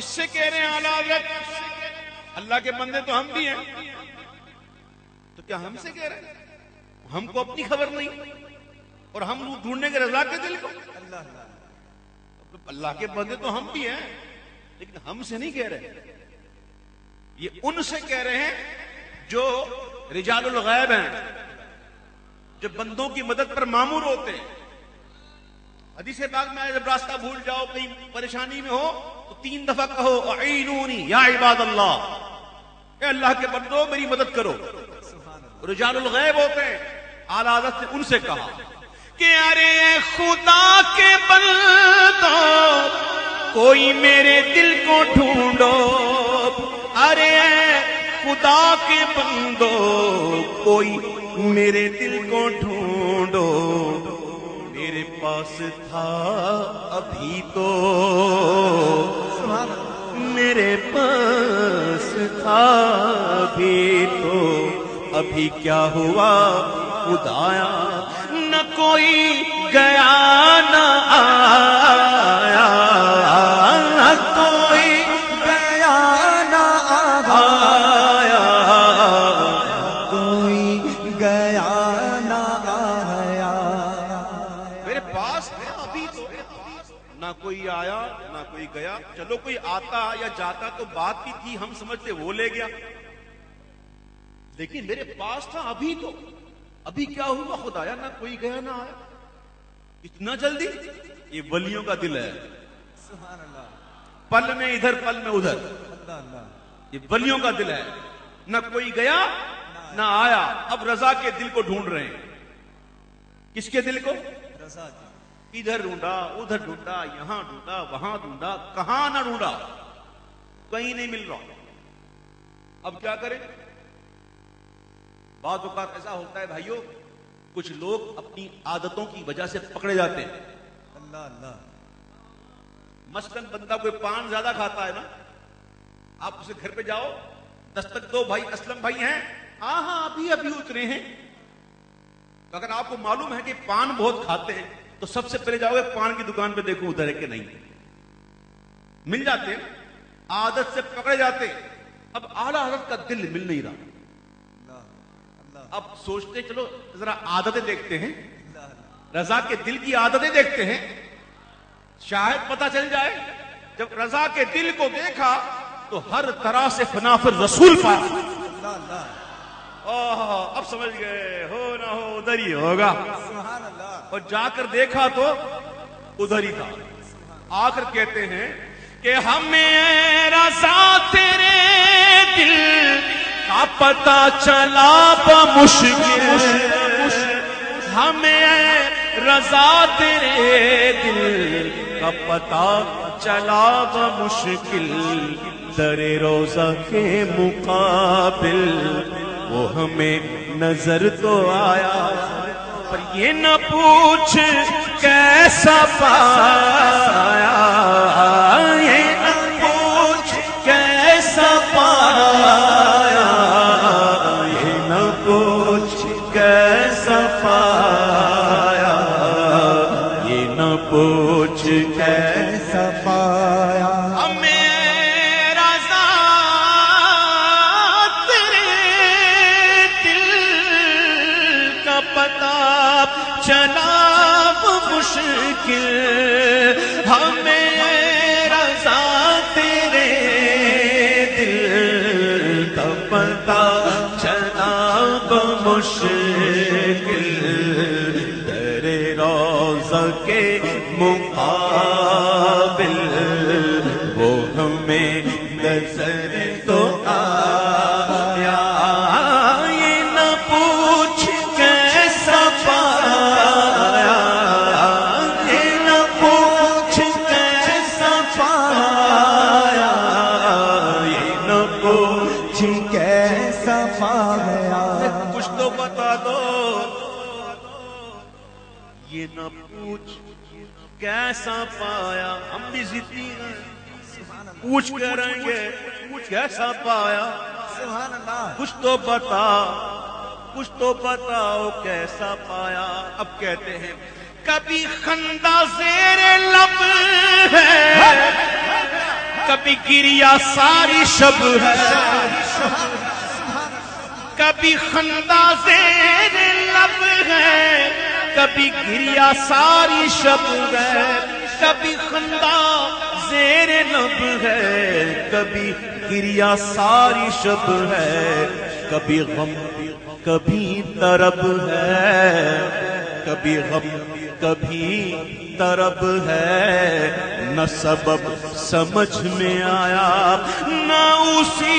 کس سے کہہ رہے ہیں اعلیٰ حضرت؟ اللہ کے بندے تو ہم بھی ہیں، تو کیا ہم سے کہہ رہے ہیں؟ ہم کو اپنی خبر نہیں اور ہم ڈھونڈنے کے رضا کے دل کو؟ اللہ کے بندے تو ہم بھی ہیں لیکن ہم سے نہیں کہہ رہے، یہ ان سے کہہ رہے ہیں جو رجال الغیب ہیں، جو بندوں کی مدد پر مامور ہوتے ہیں۔ حدیث پاک میں جب راستہ بھول جاؤ، کہیں پریشانی میں ہو تو 3 دفعہ کہو اعینونی یا عباد اللہ، اے اللہ کے بندو میری مدد کرو۔ رجال الغیب ہوتے ہیں، اعلیٰ حضرت نے ان سے کہا کہ ارے خدا کے بندو کوئی میرے دل کو ڈھونڈو، ارے خدا کے بندو کوئی میرے دل کو ڈھونڈو، میرے پاس تھا ابھی تو، میرے پاس تھا ابھی تو، ابھی کیا ہوا خدایا، نہ کوئی گیا نہ آیا، نہ کوئی گیا نہ آیا، کوئی گیا نہ آیا، میرے پاس ہے ابھی تو، نہ کوئی آیا نہ کوئی گیا۔ چلو کوئی آتا یا جاتا تو بات بھی تھی، ہم سمجھتے وہ لے گیا، لیکن میرے پاس تھا ابھی تو، ابھی کیا ہوا خدایا، نہ کوئی گیا نہ آیا، اتنا جلدی؟ یہ ولیوں کا دل ہے، سبحان اللہ، پل میں ادھر پل میں ادھر، اللہ اللہ، یہ ولیوں کا دل ہے، نہ کوئی گیا نہ آیا۔ اب رضا کے دل کو ڈھونڈ رہے ہیں، کس کے دل کو؟ رضا جی، ادھر ڈھونڈا ادھر ڈھونڈا، یہاں ڈھونڈا وہاں ڈھونڈا، کہاں نہ ڈھونڈا، کہیں نہیں مل رہا۔ اب کیا کریں؟ بعض اوقات ایسا ہوتا ہے بھائیوں، کچھ لوگ اپنی عادتوں کی وجہ سے پکڑے جاتے ہیں۔ اللہ اللہ، مثلاً بندہ کوئی پان زیادہ کھاتا ہے نا، آپ اسے گھر پہ جاؤ، دستک دو، بھائی اسلم بھائی ہیں؟ ہاں ہاں ابھی اترے ہیں۔ اگر آپ کو معلوم ہے کہ پان بہت کھاتے ہیں تو سب سے پہلے جاؤ گے پان کی دکان پہ، دیکھو ادھر ہے کہ نہیں، مل جاتے ہیں، عادت سے پکڑے جاتے ہیں۔ اب اعلیٰ حضرت کا دل مل نہیں رہا، اب سوچتے چلو ذرا عادتیں دیکھتے ہیں، رضا کے دل کی عادتیں دیکھتے ہیں، شاید پتہ چل جائے۔ جب رضا کے دل کو دیکھا تو ہر طرح سے فنا فی الرسول پایا۔ اللہ اللہ، اب سمجھ گئے، ہو نہ ہو ادھر ہی ہوگا، سبحان اللہ، اور جا کر دیکھا تو ادھر ہی تھا۔ آ کر کہتے ہیں کہ ہمیں رضا تیرے دل کا پتہ چلا بمشکل، ہمیں رضا تیرے دل کا پتہ چلا بمشکل، در روضہ کے مقابل وہ ہمیں نظر تو آیا، پر یہ نہ پوچھ کیسا پایا، یہ نہ پوچھ کیسا پایا، یہ نہ پوچھ کیسا پایا، یہ نہ پوچھ کیسا پایا، ہمیں رضا تیرے دل کا پتہ چلا بمشکل، ہمیں رضا تیرے دل کا پتہ چلا بمشکل، در روضہ کے مقابل وہ ہمیں نظر تو آیا، یہ نہ پوچھ کیسا پایا، یہ نہ پوچھ کیسا پایا، یہ نہ پوچھ کیسا پایا، کچھ تو بتا دو، یہ نہ پوچھ کیسا پایا۔ ہم بھی ضدی ہیں، پوچھ کر رہیں گے کیسا پایا، سبحان اللہ، کچھ تو بتا، کچھ تو بتاؤ کیسا پایا۔ اب کہتے ہیں کبھی خندہ زیر لب ہے، کبھی گریا ساری شب ہے، کبھی خندہ زیر لب ہے، کبھی گریا ساری شب ہے، کبھی خندہ زیر لب ہے، کبھی گریا ساری شب ہے، کبھی غم کبھی طرب ہے، کبھی غم کبھی طرب ہے، نہ سبب سمجھ میں آیا نہ اسی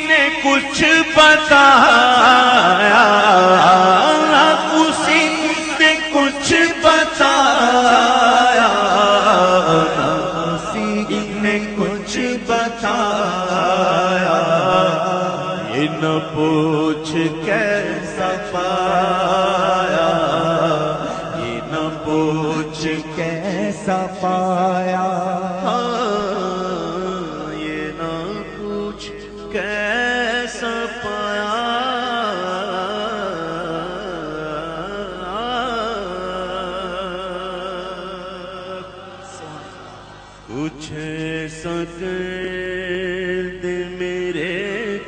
نے کچھ بتایا، نہ اسی نے کچھ بتایا، نہ اسی نے کچھ بتایا، یہ نہ پوچھ کیسا پایا، یہ نہ پوچھ کیسا پایا، یہ نہ پوچھ کیسا پایا، کچھ ایسا کر دے میرے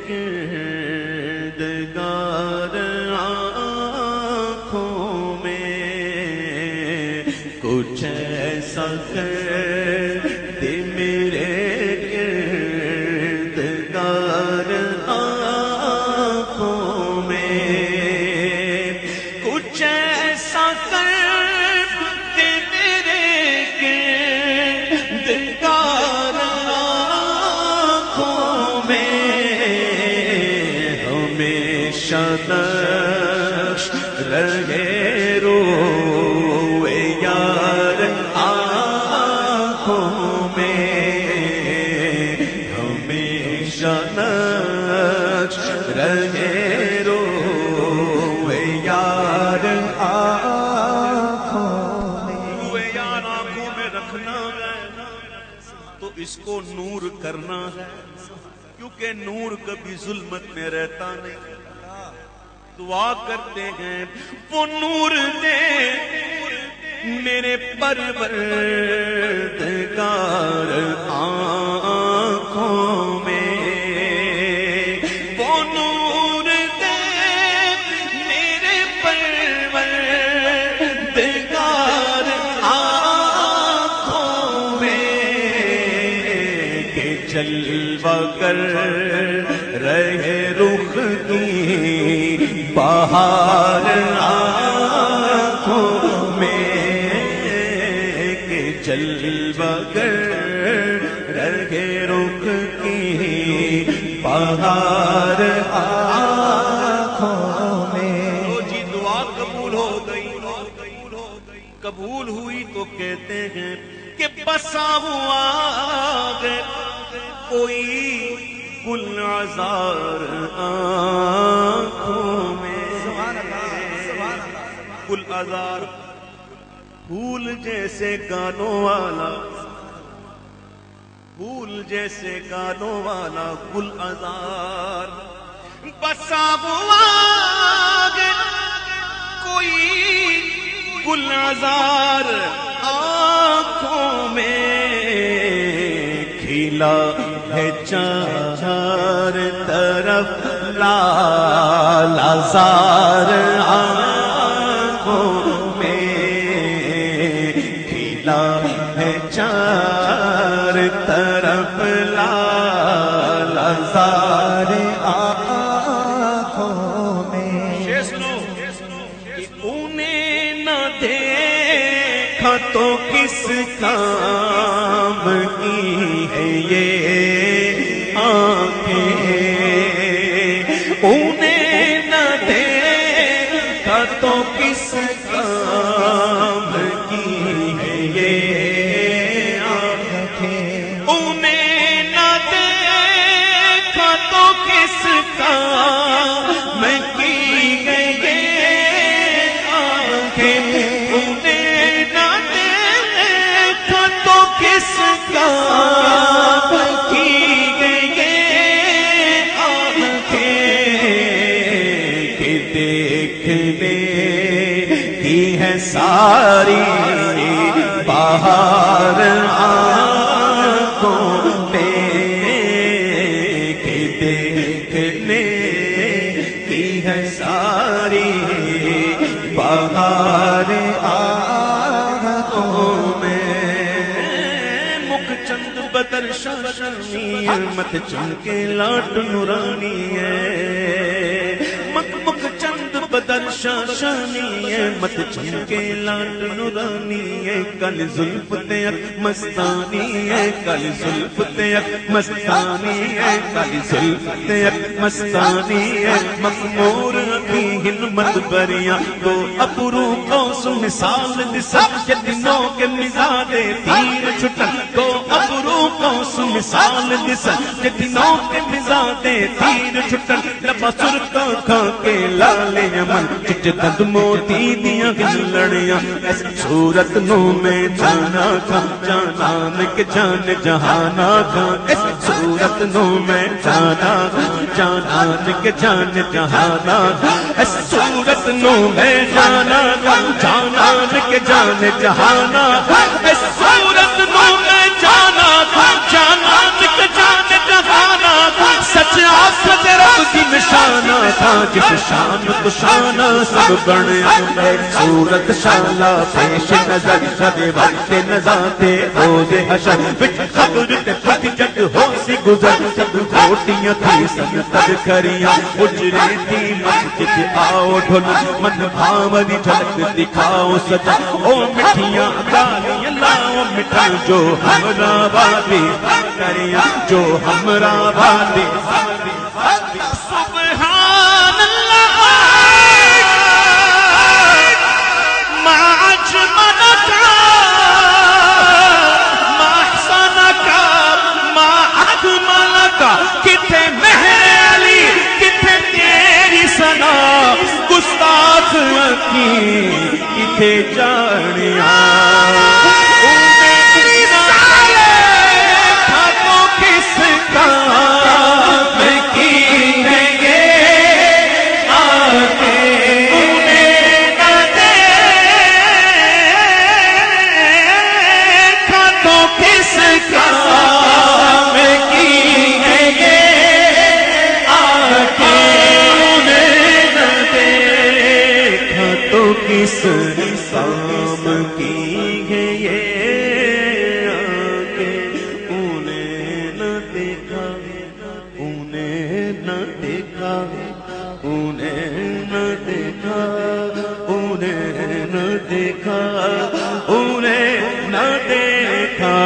کردگار آنکھوں میں، کچھ ایسا کر دے میرے کردگار آنکھوں میں، کچھ ایسا کر دے میرے کردگار آنکھوں میں، ہمیشہ نقش رہے روئے یار آنکھوں میں، ہمیشہ نقش رہے روئے یار آنکھوں میں، روئے یار آنکھوں میں رکھنا ہے تو اس کو نور کرنا ہے، کیونکہ نور کبھی ظلمت میں رہتا نہیں۔ دعا کرتے ہیں وہ نور دے میرے پروردگار آنکھوں میں، وہ نور دے میرے پروردگار آنکھوں میں، کہ جلوہ کر رہے رخ کی بہار آنکھوں میں، کہ جلوہ کر رہے رخ کی بہار آنکھوں میں، تو جی دعا قبول ہو گئی، قبول ہوئی تو کہتے ہیں کہ بسا ہوا ہے کوئی گل عذار آنکھوں میں، گل عذار پھول جیسے گانوں والا، پھول جیسے گانوں والا گل عذار، بسا ہوا ہے کوئی گل عذار آنکھوں میں، کھلا ہے چار طرف لال زار آنکھوں میں، کھلا ہے چار طرف لال زار آنکھوں میں، کہ انہیں نہ دیکھا تو کس کام کی ہے یہ آنکھیں، انہیں نہ دیکھا تو کس کام کی ہے یہ آنکھیں، انہیں نہ دیکھا تو کس کام کی گئی آنکھیں، انہیں نہ دیکھا تو کس کام کی گئی آنکھیں، کہ دیکھنے کی ہے ساری بہار آنکھوں میں، بہار آنکھوں میں مکھ چند بدر شاشنی مت چمکے لاٹ نورانی ہے مکھ چند بدر شاشنی مت چمکے لاٹ نورانی ہے کل زلف تیک مستانی ہے کل زلف تیک مستانی ہے کل زلف تیک مستانی ہے مخمور کی ہمت بریاں تو ابرو قوس مثال دسا کہ دنوں کے مزاج تیر چھٹن تو ابرو قوس مثال دسا کہ دنوں کے مزاج تیر چھٹن لبا سرکا کھا کے لال یمن چچ دند موتی دیاں لڑیاں اس صورت نو میں جانا تھا جانان کے جان جہانا تھا اس صورت نو میں جانا جانان کے جان جہانا تھا اس صورت نو میں جانا جانان کے جان جہانا اس صورت نو میں جانا جانان کے جان جہانا سچ آفت رب کی نشانہ تھا جس شان کو شانہ سب بڑھیا صورت شالا پیش نظر سدے وقت نظاتے روز حشر بچ خبر تے پھٹ جگ ہو سی گزر سب گھوٹیاں تھی سن تر کھریاں اجرے تھی مسجد آؤ ڈھول من بھاونی جھلک دکھاؤ سجا او مٹھیاں گالیاں لاؤ مٹھا جو ہمرا وادی کریاں جو ہمرا وادی سبحان اللہ ما اجملک ما احسنک ما اکملک کتھے مہر علی کتھے تیری ثنا گستاخ کی کتھے جانیاں کس سام کی ہے یہ آنکھیں انہیں نہ دیکھا انہیں نہ دیکھا انہیں نہ دیکھا انہیں نہ دیکھا انہیں نہ دیکھا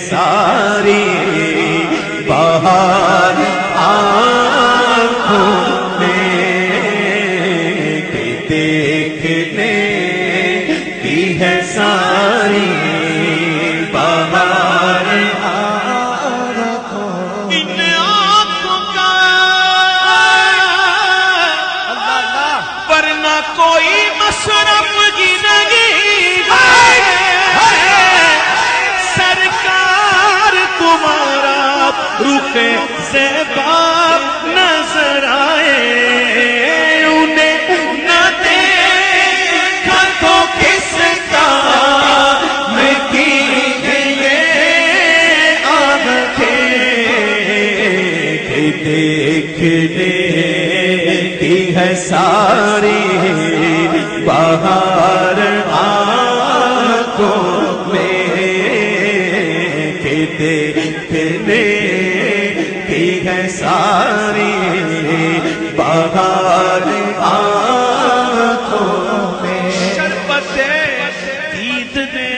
ساری بہار آنکھوں میں دیکھنے کی ہے ساری بہار آنکھوں ان آنکھوں کا ورنہ کوئی مشرف کی نہیں تمہارا رخ زیباب نظر آئے انہیں نہ دیکھا تو کس کام کی یہ آنکھیں دیکھنے کی ہے ساری بہار آنکھوں میں دیکھنے کی ہے ساری بہار آنکھوں میں شربت دید نے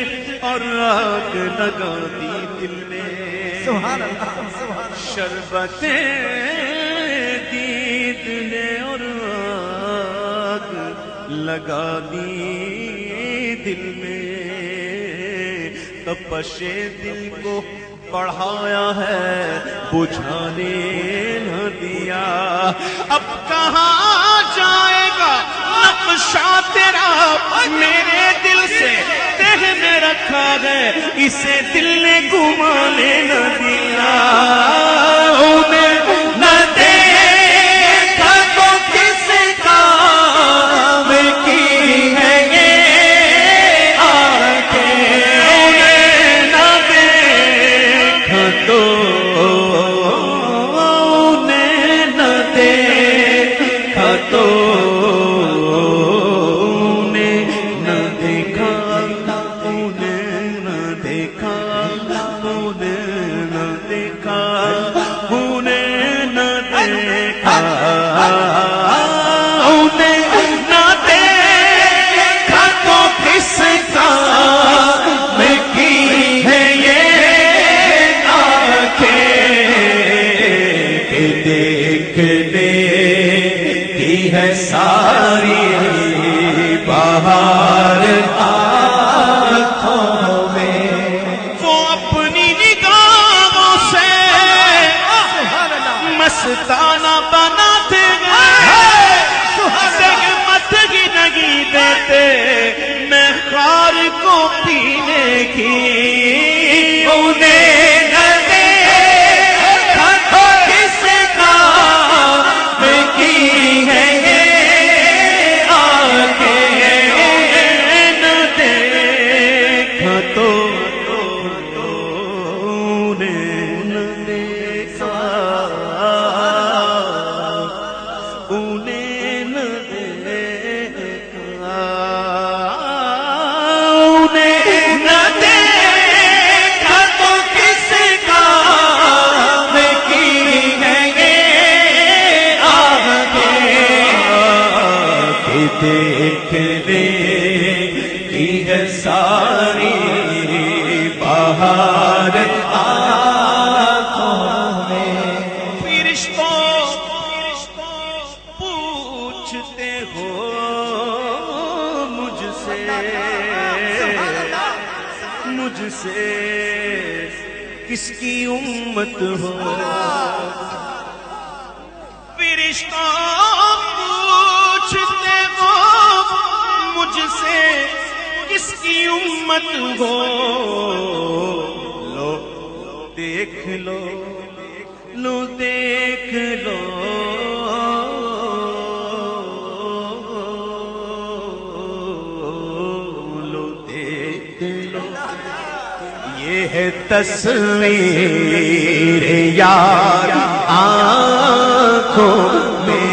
اور آگ لگا دی دل میں سبحان اللہ شربت دید نے اور آگ لگا دی دل میں تپش دل کو بڑھایا ہے بجھانے نہ دیا اب کہاں جائے گا نقشہ تیرا میرے دل سے دیکھا ہے اسے دل نے گھمانے نہ دیا انہیں نہ دیکھا تو کس کام کی ہے یہ آنکھیں انہیں نہ دیکھا تو انہیں نہ دیکھا تو ساری بہار آنکھوں میں وہ اپنی نگاہوں سے مستانہ بناتے گئے مت ہی نہیں دیتے میں خار کو پینے کی انہیں نہ دیکھا تو کس کام کی ہے دیکھنے کی ہے ساری بہار آنکھوں میں فرشتوں پوچھتے ہو مجھ سے کس کی امت ہو فرشتوں پوچھتے ہو مجھ سے کس کی امت ہو لو دیکھ لو لو دیکھ لو لو دیکھ لو یہ ہے تصویر یار آنکھوں میں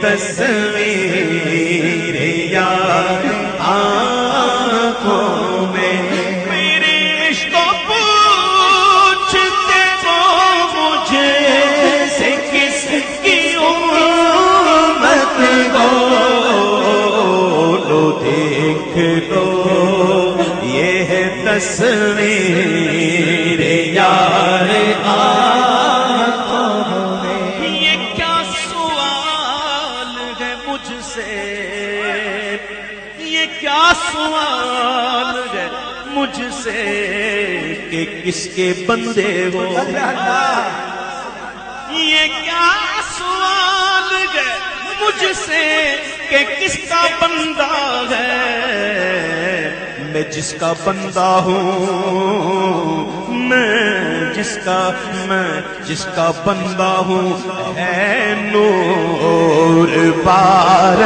تصویر یار آنکھوں میں میرے عشق پوچھتے ہو مجھے سے کس کی امت ہو لو دیکھ لو یہ ہے تصویر یار یہ کیا سوال ہے مجھ سے کہ کس کے بندے ہو یہ کیا سوال ہے مجھ سے کہ کس کا بندہ ہے میں جس کا بندہ ہوں میں جس کا بندہ ہوں ہے نور بار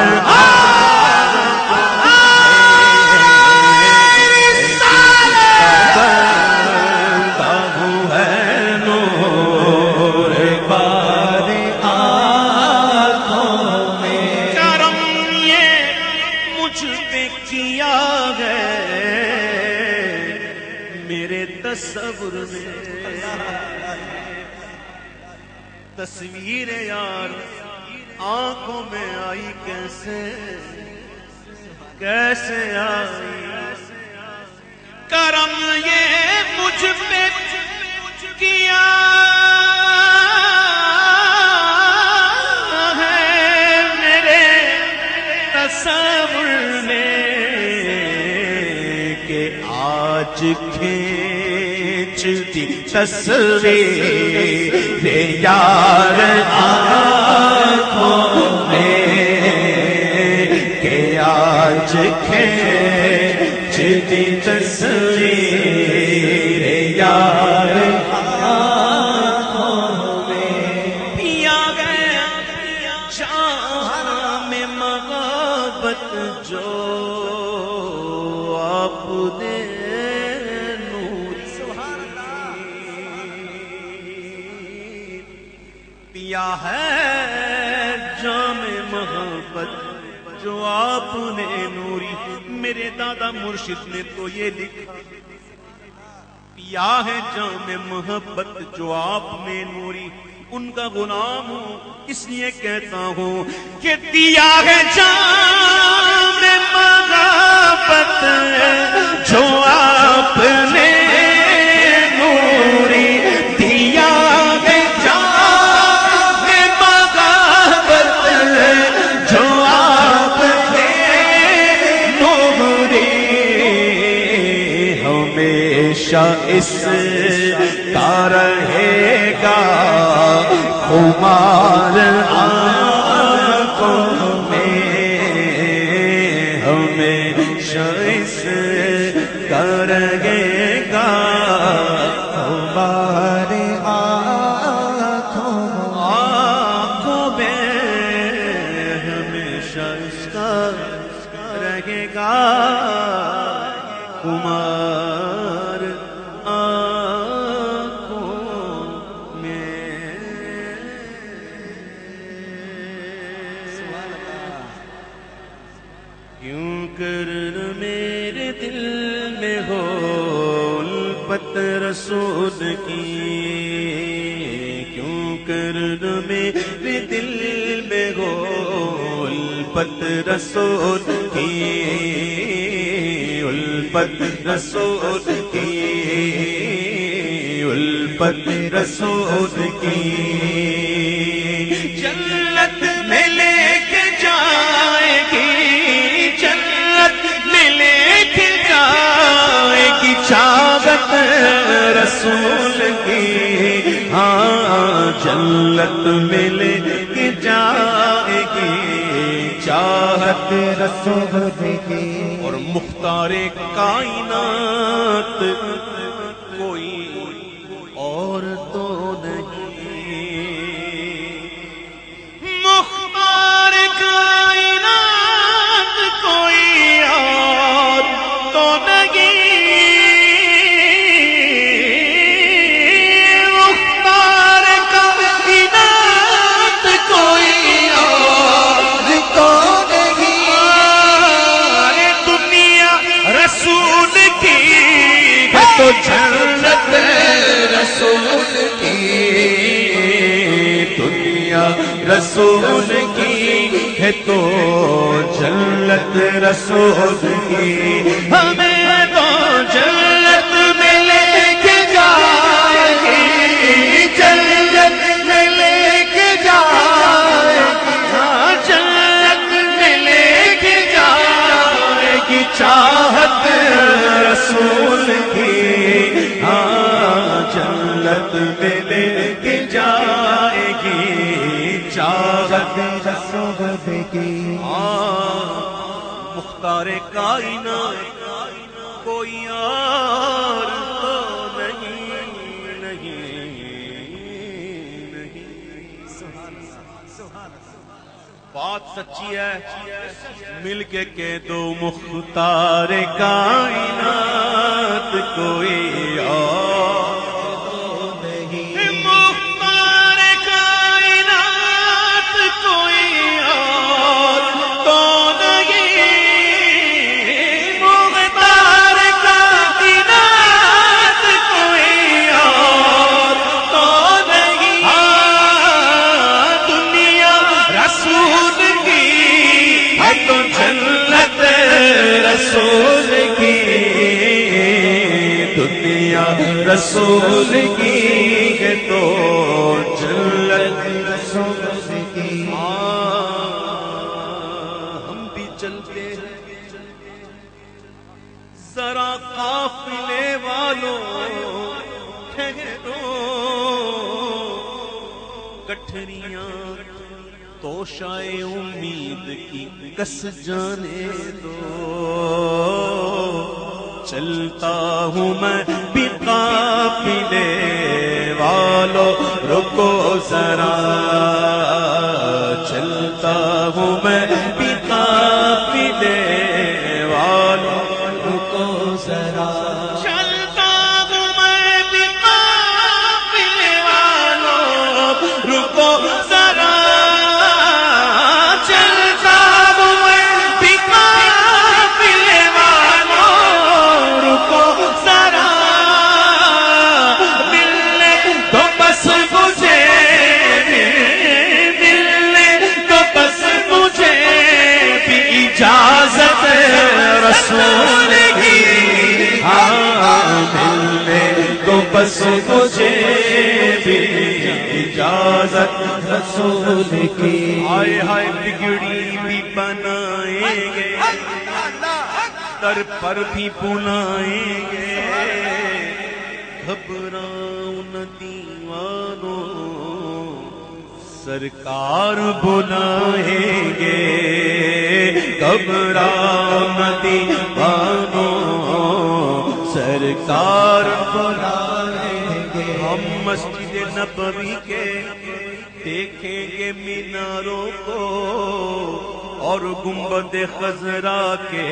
تصور میں تصویر یار آنکھوں میں آئی کیسے آئی کرم یہ مجھ پہ کیا ہے میرے تصور میں کہ آج کھینچتی تصویر یار آنکھوں میں آج کھینچتی تصویر یار آنکھوں میں پیا گیا شام محبت جو آپ دے نوری پیا ہے جام محبت جو آپ نے نوری. میرے دادا مرشد نے تو یہ لکھا پیا ہے جام محبت جو آپ نے نوری. ان کا غلام ہوں اس لیے کہتا ہوں کہ دیا ہے جام محبت جو آپ نے نوری. دیا ہے جام محبت جو آپ نے نوری. ہمیشہ اس کا رہے گا خمار آنکھوں میں. ہمیشہ اس کا رہے گا خمار آنکھوں میں. ہمیشہ اس کا رہے گا کمار آنکھوں میں. کیوں کر میرے دل میں ہو الفت رسول کی. کیوں کر میرے دل میں ہو الفت رسول کی. الفت رسول کی. الفت رسول کی. جنت میں لے کے جائے گی. جنت میں لے کے جائے گی چاہت رسول کی. ہاں جنت میں لے کے جائے گی چاہت رسول کی. اور مختار کائنات کوئی اور تو نہیں. مختار کائنات کوئی اور تو نہیں. مختار کائنات کوئی اور تو رسول کی ہے تو جنت رسول کی. دنیا رسول کی ہے تو جنت رسول کی. ہمیں تو جنت میں لے کے جائے گی. جنت میں لے کے جائے گی. ہاں جنت میں لے کے جائے گی چاہت رسول کی. ہاں جنت میں لے کے جائے گی چاہت رسول کی. مختار کائنات کوئی اور تو نہیں. بات سچی ہے. مل کے کہہ دو مختار کائنات کوئی اور مختار کائنات کوئی اور تو نہیں. مختار کائنات کوئی اور تو نہیں. دنیا رسول کی ہے تو جنت رسول کی. دنیا رسول کی ہے تو جنت رسول کی. ہم بھی چلتے ہیں ذرا قافلے والوں ٹھہرو. گٹھریاں توشائے امید کی کس جانے دو، چلتا ہوں میں بھی قافلے والو رکو ذرا، چلتا ہوں میں بھی قافلے والو رکو ذرا، چلتا ہوں میں بھی قافلے والو رکو ذرا، چلتا ہوں میں بھی قافلے والو رکو ذرا، ملنے تو بس مجھے، ملنے تو بس مجھے بھی اجازت رسول کی، ہاں ملنے تو بس مجھے بھی اجازت رسول کی، ہائے ہائے بگڑی بھی بنائیں گے، در پر بھی بلائیں گے، گھبراؤ نہ دیوانوں سرکار بلائیں گے، گھبراؤ نہ دیوانوں سرکار بلائیں گے، ہم مسجد نبوی کے دیکھیں گے میناروں کو اور گنبد خضرا کے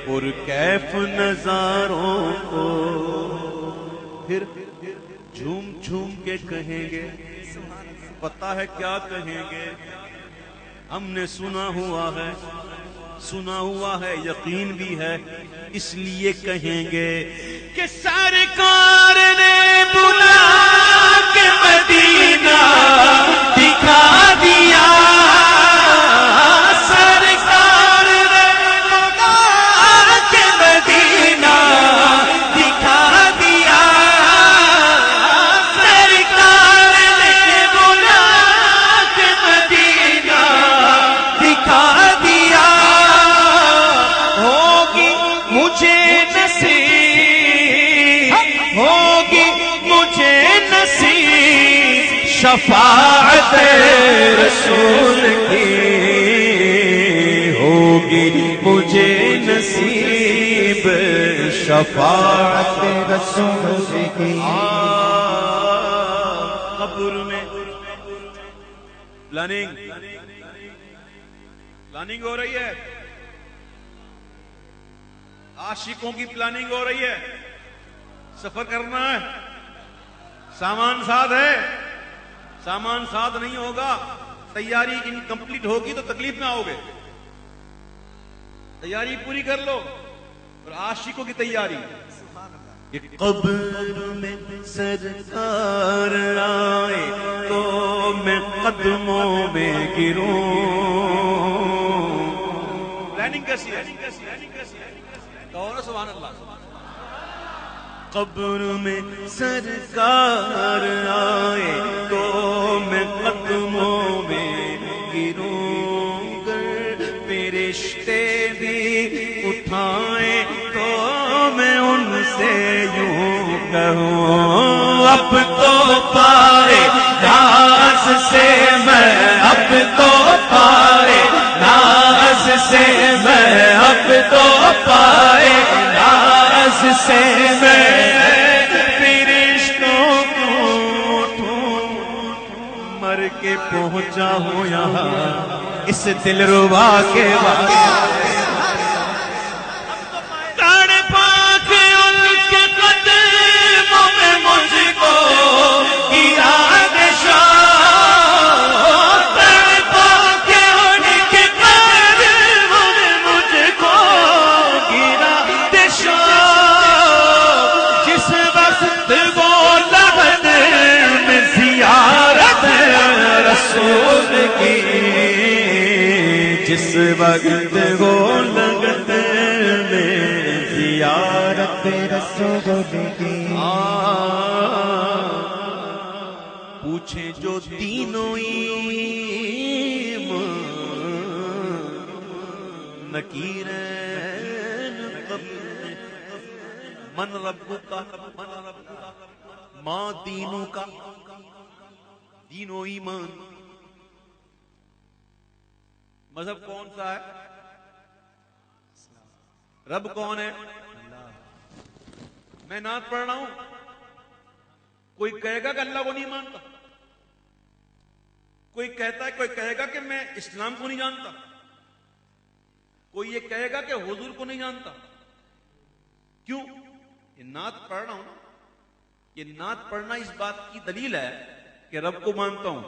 پرکیف نظاروں کو، پھر جھوم جھوم کے کہیں گے، پتہ ہے کیا کہیں گے، ہم نے سنا ہوا ہے یقین بھی ہے، اس لیے کہیں گے کہ سرکار نے بلا کے مدینہ دکھا دیا، سرکار نے بلا کے مدینہ دکھا دیا، سرکار نے بلا کے مدینہ دکھا دیا، ہوگی مجھے نصیب، ہوگی مجھے نصیب شفاعت رسول کی، ہوگی مجھے نصیب شفاعت رسول کی، قبر میں پلاننگ ہو رہی ہے، عاشقوں کی پلاننگ ہو رہی ہے، سفر کرنا ہے، سامان ساتھ ہے، سامان ساتھ نہیں ہوگا، تیاری انکمپلیٹ ہوگی تو تکلیف میں آؤ گے، تیاری پوری کر لو، اور عاشقوں کی تیاری، کہ قبر میں سرکار آئے تو میں قدموں میں گروں، پلاننگ کیسی ہے، سبحان اللہ، قبر میں سرکار آئے تو میں قدموں میں گروں، گر فرشتے بھی اٹھائیں تو میں ان سے یوں کہوں، اب تو پائے ناز سے میں، اب تو پائے ناز سے میں، اب تو پائے ناز سے میں فرشتوں کو اٹھوں، مر کے پہنچا ہوں یہاں اس دلربا کے بعد، جس وقت وہ لگت میں زیارت رسول کی، پوچھے جو تینوں نکیرین من ربک ماں دینوں کا، دین و ایمان مذہب کون سا ہے؟ رب کون ہے؟ میں نعت پڑھ رہا ہوں، کوئی کہے گا کہ اللہ کو نہیں مانتا، کوئی کہتا ہے، کوئی کہے گا کہ میں اسلام کو نہیں جانتا، کوئی یہ کہے گا کہ حضور کو نہیں جانتا. کیوں؟ یہ نعت پڑھ رہا ہوں، یہ نعت پڑھنا اس بات کی دلیل ہے کہ رب کو مانتا ہوں.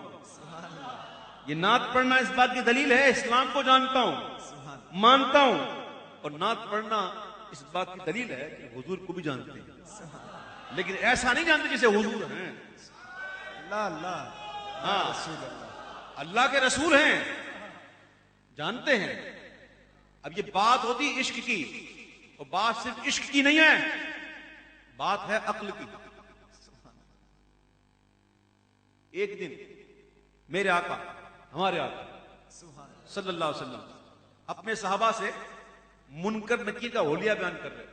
یہ نعت پڑھنا اس بات کی دلیل ہے اسلام کو جانتا ہوں، مانتا ہوں. اور نعت پڑھنا اس بات کی دلیل ہے کہ حضور کو بھی جانتے ہیں، لیکن ایسا نہیں جانتے جیسے حضور ہیں. ہاں، اللہ کے رسول ہیں، جانتے ہیں. اب یہ بات ہوتی عشق کی، اور بات صرف عشق کی نہیں ہے، بات ہے عقل کی. ایک دن میرے آقا، ہمارے آقا صلی اللہ علیہ وسلم اپنے صحابہ سے منکر نکیر کا حلیہ بیان کر رہے.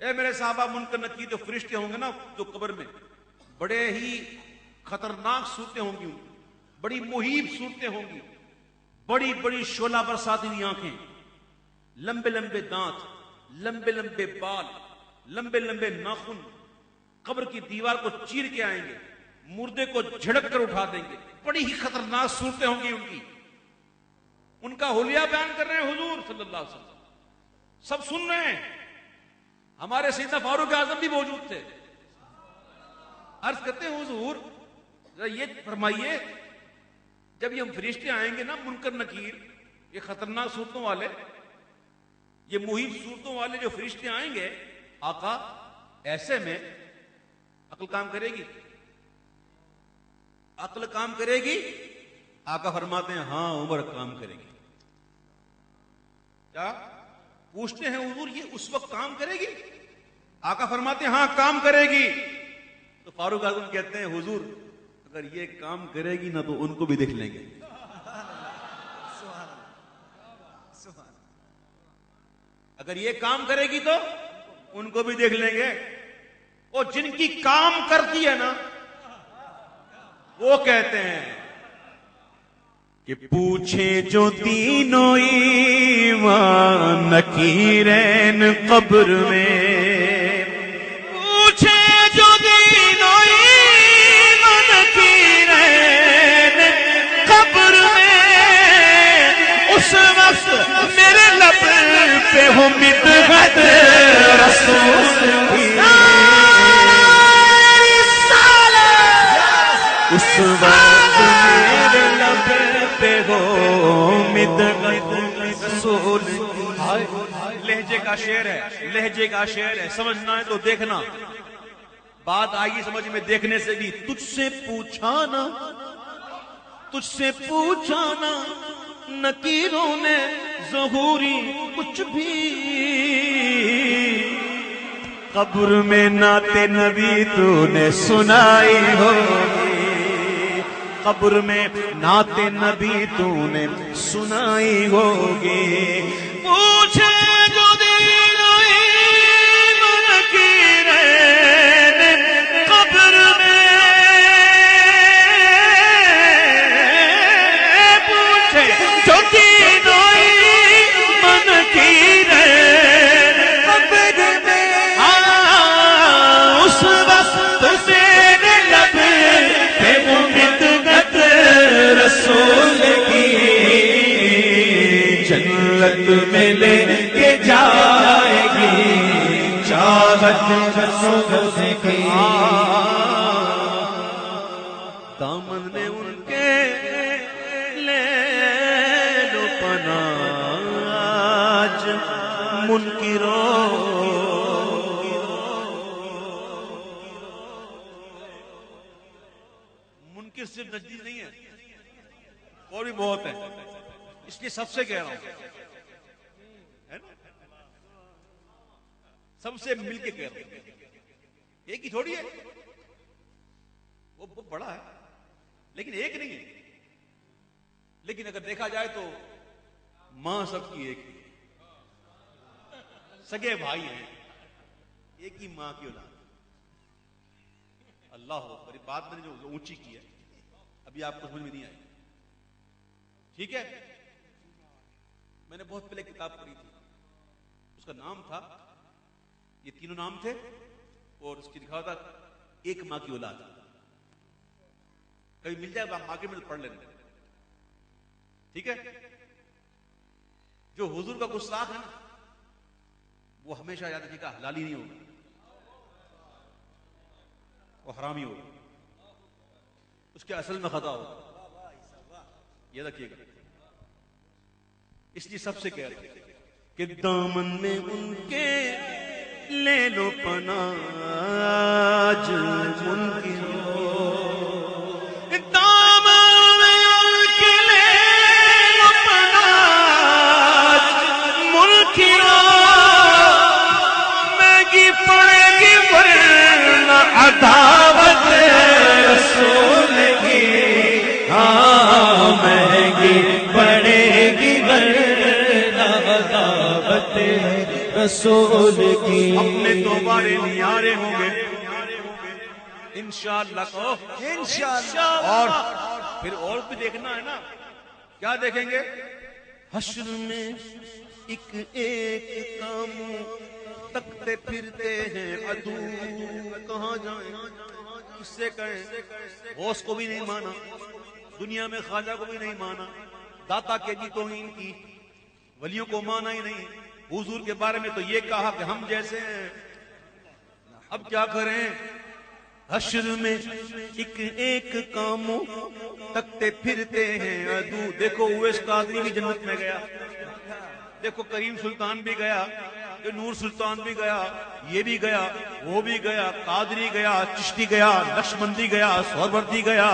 اے میرے صحابہ، منکر نکیر جو فرشتے ہوں گے نا جو قبر میں، بڑے ہی خطرناک صورتیں ہوں گی، بڑی مہیب صورتیں ہوں گی، بڑی بڑی شعلہ برساتی ہوئی آنکھیں، لمبے لمبے دانت، لمبے لمبے بال، لمبے لمبے ناخن، قبر کی دیوار کو چیر کے آئیں گے، مردے کو جھڑک کر اٹھا دیں گے. بڑی ہی خطرناک صورتیں ہوں گی ان کی. ان کا حلیہ بیان کر رہے ہیں حضور صلی اللہ علیہ وسلم، سب سن رہے ہیں. ہمارے سیدنا فاروق اعظم بھی موجود تھے. عرض کرتے ہیں حضور ذرا یہ فرمائیے، جب یہ فرشتے آئیں گے نا منکر نکیر، یہ خطرناک صورتوں والے، یہ محیط صورتوں والے جو فرشتے آئیں گے، آقا ایسے میں عقل کام کرے گی؟ عقل کام کرے گی؟ آقا فرماتے ہیں ہاں عمر کام کرے گی. کیا پوچھتے ہیں حضور یہ اس وقت کام کرے گی؟ آقا فرماتے ہیں ہاں کام کرے گی. تو فاروق اعظم کہتے ہیں حضور اگر یہ کام کرے گی نا تو ان کو بھی دیکھ لیں گے. اگر یہ کام کرے گی تو ان کو بھی دیکھ لیں گے. اور جن کی کام کرتی ہے نا وہ کہتے ہیں کہ پوچھے جو تینوں ایمان نکیرین قبر میں، پوچھے جو تینوں ایمان نکیرین قبر میں، اس وقت میرے لب پہ ہو مدحت رسول کی، اس وقت میرے لب پہ ہو مدحت رسول کی. لہجے کا شعر ہے، لہجے کا شعر ہے. سمجھنا ہے تو دیکھنا، بات آئی سمجھ میں دیکھنے سے بھی. تجھ سے پوچھا نا، تجھ سے پوچھا نا نکیروں نے ظہوری کچھ بھی، قبر میں نعت نبی تو نے سنائی ہوگی، قبر میں نعت نبی تو نے سنائی ہوگی. پوچھے جو تینوں ایمان نکیرین قبر میں، پوچھے جو تینوں ایمان نکیرین قبر میں، اس وقت میرے لب پہ وہ مدحت رسول کی، جنت میں لے کے جائے گی چاہت رسول کی. دامن میں ان کے لے لو پناہ آج منکروں، منکر صرف نزدیک نہیں ہے اور بھی بہت ہے، اس لیے سب سے کہہ رہا ہوں، ہے نا؟ سب سے مل کے کہہ رہا ہوں. ایک ہی تھوڑی ہے، وہ بہت بڑا ہے لیکن ایک نہیں ہے. لیکن اگر دیکھا جائے تو ماں سب کی ایک ہی، سگے بھائی ہیں، ایک ہی ماں کی اولاد. اللہ ہو، بڑی بات میں نے جو اونچی کی ہے ابھی آپ کو سمجھ میں نہیں آئی. ٹھیک ہے، میں نے بہت پہلے کتاب پڑھی تھی، اس کا نام تھا، یہ تینوں نام تھے اور اس کی لکھا تھا ایک ماں کی اولاد. کبھی مل جائے مارکیٹ میں پڑھ لینا، ٹھیک ہے. جو حضور کا گستاخ ہے نا وہ ہمیشہ یاد رکھیے گا حلالی نہیں ہوگا، وہ حرامی ہوگا، اس کے اصل میں خطا ہوگا، یہ رکھیے گا. اس لیے سب سے کہہ رہے کہ دامن میں ان کے لے لو پناہ آج منکرو، دامن میں ان کے لے لو پناہ آج منکرو، مہنگی پڑے گی ورنہ عداوت رسول کی، ہاں مہنگی پڑے گی رسول کی. اپنے دوبارے نیارے ہوں گے انشاءاللہ کو، انشاءاللہ. اور پھر اور بھی دیکھنا ہے نا، کیا دیکھیں گے؟ حشر میں ایک ایک کا منہ تکتے پھرتے ہیں عدو، کہاں جائیں کس سے کہیں؟ غوث کو بھی نہیں مانا، دنیا میں خواجہ کو بھی نہیں مانا، داتا کے بھی توہین کی، ولیوں کو مانا ہی نہیں، حضور کے بارے میں تو یہ کہا کہ ہم جیسے ہیں. اب کیا کریں؟ حشر میں ایک ایک کا منہ تکتے پھرتے ہیں عدو. دیکھو اویس قادری بھی جنت میں گیا، دیکھو کریم سلطان بھی گیا، یہ نور سلطان بھی گیا، یہ بھی گیا، وہ بھی گیا، قادری گیا، چشتی گیا، نقشبندی گیا، سہروردی گیا،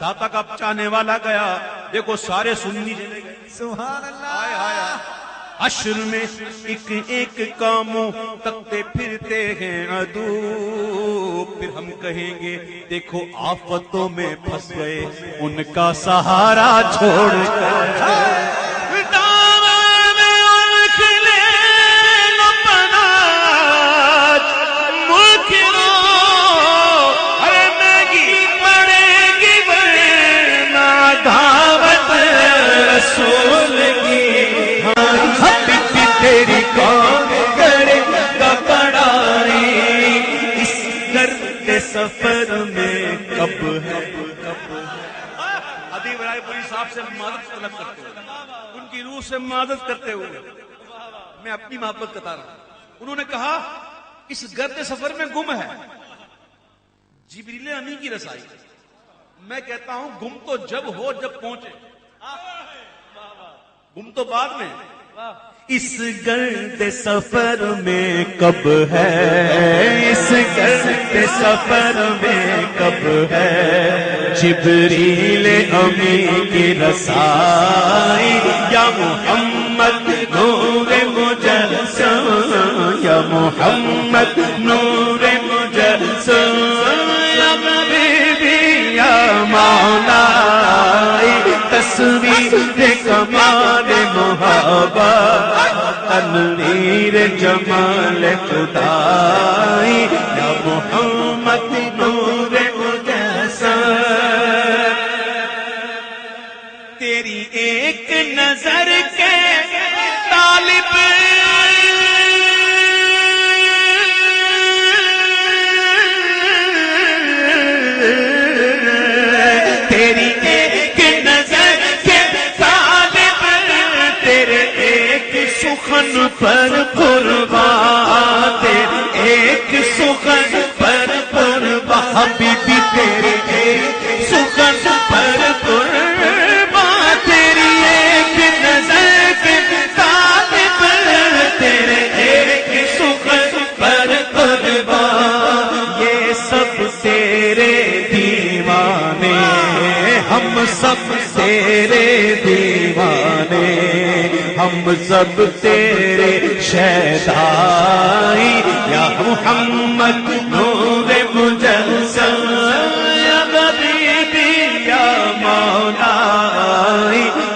داتا کا چاہنے والا گیا، دیکھو سارے سنی چلے گئے. سبحان اللہ. ہائے ہائے. حشر میں ایک ایک کا منہ تکتے پھرتے ہیں عدو. پھر ہم کہیں گے دیکھو آفتوں میں پھنس گئے ان کا سہارا چھوڑ کر، رسول کی تیری کون کرے گا بڑائی اس گرد سفر میں کب ہے. ادیب رائے پوری صاحب سے مدد طلب کرتے ہوئے، ان کی روح سے مدد کرتے ہوئے میں اپنی محبت بتا رہا ہوں. انہوں نے کہا اس گرد سفر میں گم ہے جبریل امین کی رسائی. میں کہتا ہوں گم تو جب ہو جب پہنچے، گم تو بعد میں. اس گرد سفر میں کب ہے، اس گرد سفر میں کب ہے جبریل امین کی رسائی. یا محمد نور مجسم، یا محمد نور مجسم، یا حبیبی یا مولا، تصویر کمال محبت تنویر جمال خدائی. یا محمد نور مجسم، تیری ایک نظر کے طالب سخن پر قربان، تیرے ایک سخن پر قربان، حبیبی تیرے ایک سخن پر قربان، تیری ایک نظر کے طالب تیرے ایک سخن پر قربان. یہ سب تیرے دیوانے، ہم سب تیرے دیوانے، ہم سب تیرے شیدائی. یا محمد نور مجسم، یا حبیبی یا مولا،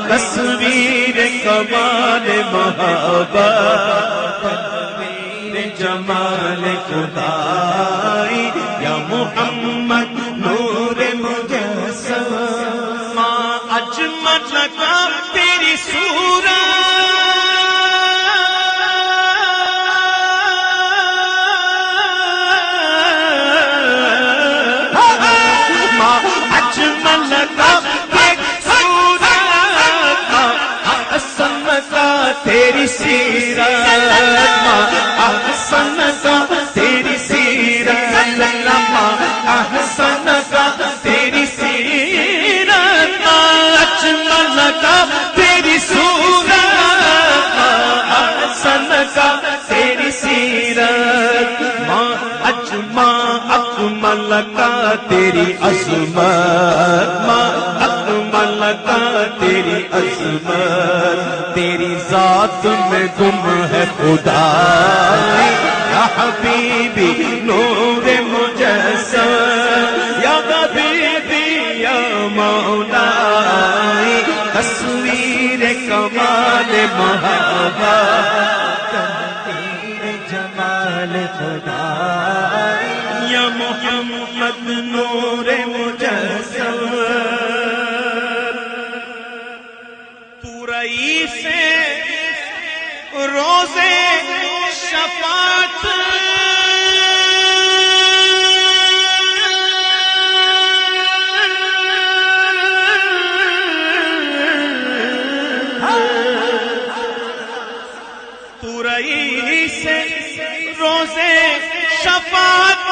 تصویر کمال محبت تنویر جمال خدائی. یا محمد نور مجسم، ما اجمل کا تیری صورت، سیرت ماں احسن کا تیری سیرت ماں احسن کا تیری سیرت ماں اجمل کا تیری صورت ماں احسن کا تیری سیرت ماں اکمل کا تیری عظمت ماں اکمل کا تیری عظمت تیری ذات میں گم ہے خدا یا حبیبی نور مجسم یا حبیبی یا مولا تصویر کمال محبت جمال خدا یا محمد نور مجسم تو رئیس روزے شفاعت تو رئیس روزے شفاعت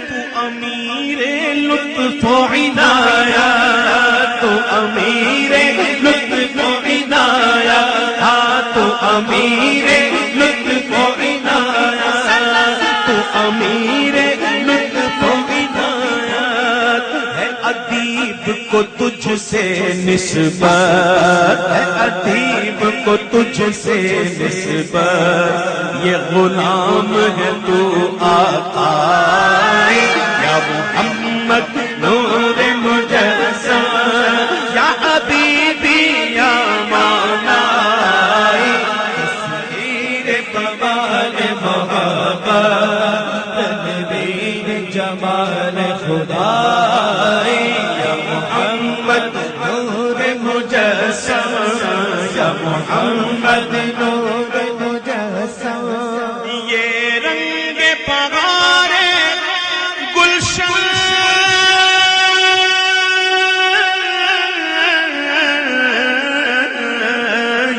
تو امیر لطف و عنایت تو امیر لطف و عنایت تو امیر لطف و عنایت تو امیر لطف و عنایت ہے ادیب کو تجھ سے نسبت ہے ادیب کو تجھ سے نسبت یہ غلام ہے تو آقا یا محمد نور مجسم یا حبیبی یا مولا تصویر کمال محبت تنویر جمال خدا یا محمد نور مجسم یا محمد نور مجسم یہ رنگ پگار گلشن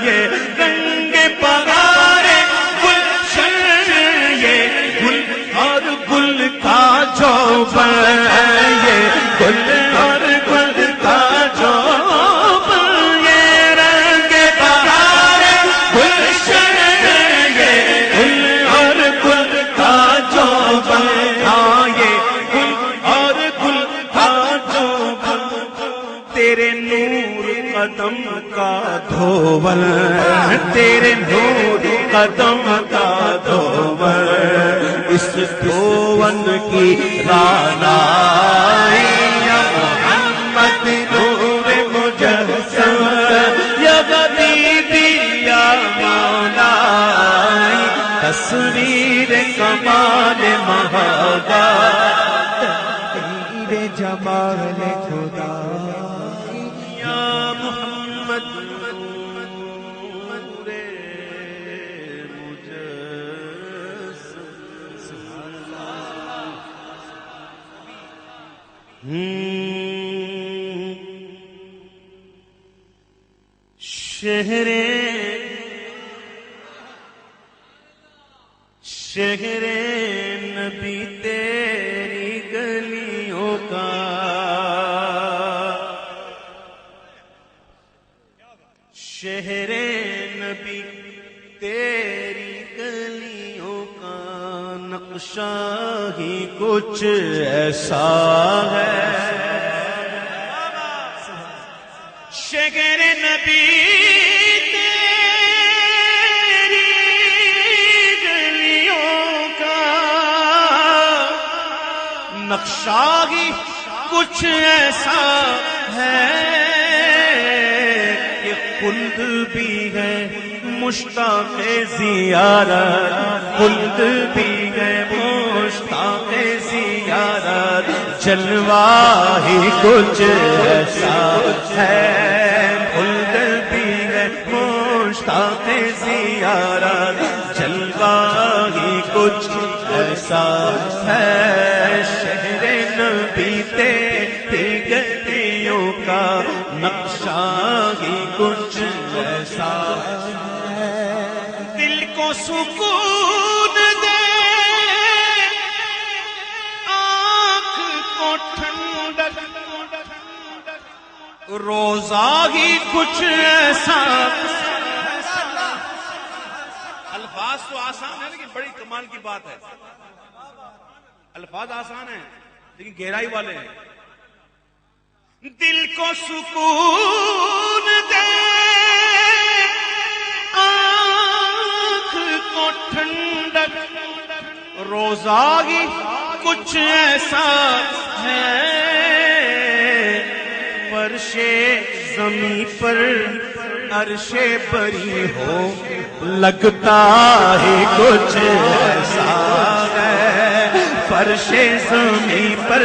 یہ رنگ پگار گلشن یہ گل اور گل کا جوبن یہ گل اور گل کا جوبن یہ رنگ بہار گلشن یہ گل اور گل کا جوبن ہاں یہ گل اور گل کا جوبن تیرے نور قدم کا دھوول تیرے نور قدم کا دھوول اس دھون کی رانائی یا محمد نور مجسم یا حبیبی یا مولا تصویر کمال محبت تیر جمال خدا یا محمد نور شہر نبی تیری گلیوں کا شہر نبی تیری گلیوں کا نقشہ ہی کچھ ایسا ہے شہر نبی تیری گلیوں کا نقشہ ہی کچھ ایسا ہے کہ خلد بھی ہے مشتاق زیارت خلد بھی ہے مشتاق زیارت جلوہ ہی کچھ ایسا ہے خلد بھی ہے مشتاق زیارت جلوہ ہی کچھ ایسا ہے شہر نبی تیری گلیوں کا نقشہ ہی کچھ ایسا سکون دے آنکھ کو ٹھنڈک روزہ ہی کچھ ایسا. الفاظ تو آسان ہے لیکن بڑی کمال کی بات ہے. الفاظ آسان ہیں لیکن گہرائی والے ہیں. دل کو سکون دے آنکھ کو ٹھنڈک روزہ ہی کچھ ایسا ہے. فرش زمیں پر عرش بری ہو لگتا ہے کچھ ایسا ہے. فرش زمیں پر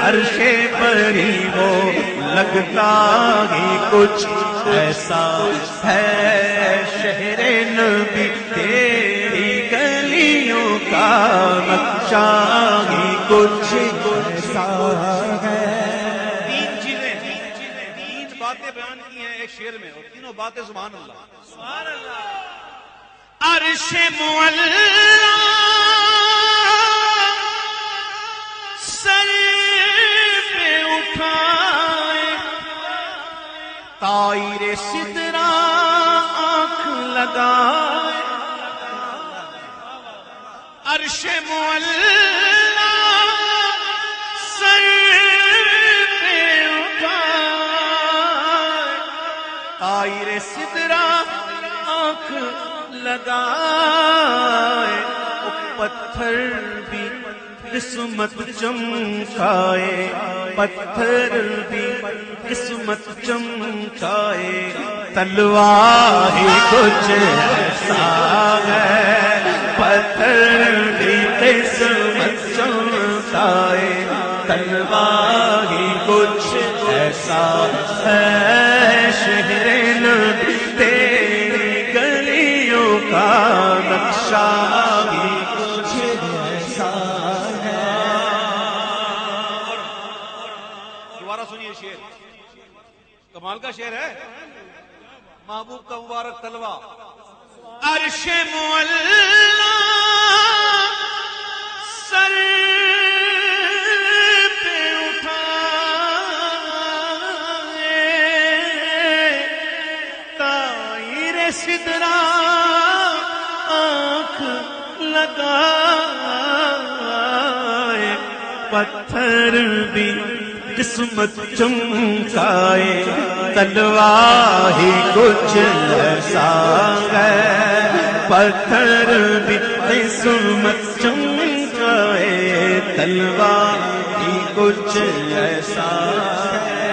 عرش بری ہو لگتا ہے کچھ ایسا ہے. شہر نبی تیری گلیوں کا نقشہ ہی کچھ ایسا ہے. باتیں بیان کی ہیں ایک شعر میں اور تینوں باتیں سبحان اللہ. سبحان اللہ. عرش معلا سر پہ اٹھائے طائر سدرہ آنکھ لگائے. عرش معلا سر طائر سدرہ آنکھ لگائے. پتھر بھی قسمت چمکائے پتھر بھی قسمت چمکائے. تلوار ہی کچھ ایسا ہے. پتھر بھی قسمت چمکائے تلوار ہی کچھ ایسا ہے. شہر نبی تیری گلیوں کا نقشہ بھی کچھ ایسا ہے. دوبارہ سنیے شعر کمال کا شعر ہے. محبوب کا مبارک تلوہ. عرش معلا سر پہ سدرہ آنکھ لگائے. پتھر بھی قسمت چمکائے تلوار ہی کچھ ایسا ہے. پتھر بھی قسمت چمکائے تلوار ہی کچھ ایسا ہے.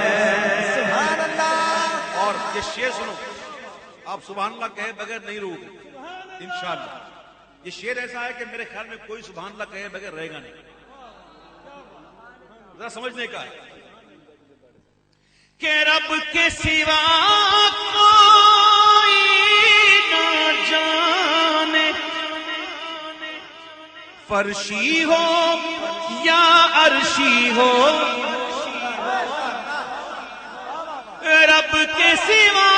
اور یہ شعر سنو آپ سبحان اللہ کہے بغیر نہیں رہو گے انشاءاللہ. یہ شعر ایسا ہے کہ میرے خیال میں کوئی سبحان اللہ کہے بغیر رہے گا نہیں. ذرا سمجھنے کا ہے کہ رب کے سوا کوئی نہ جانے فرشی ہو یا عرشی ہو. رب کے سوا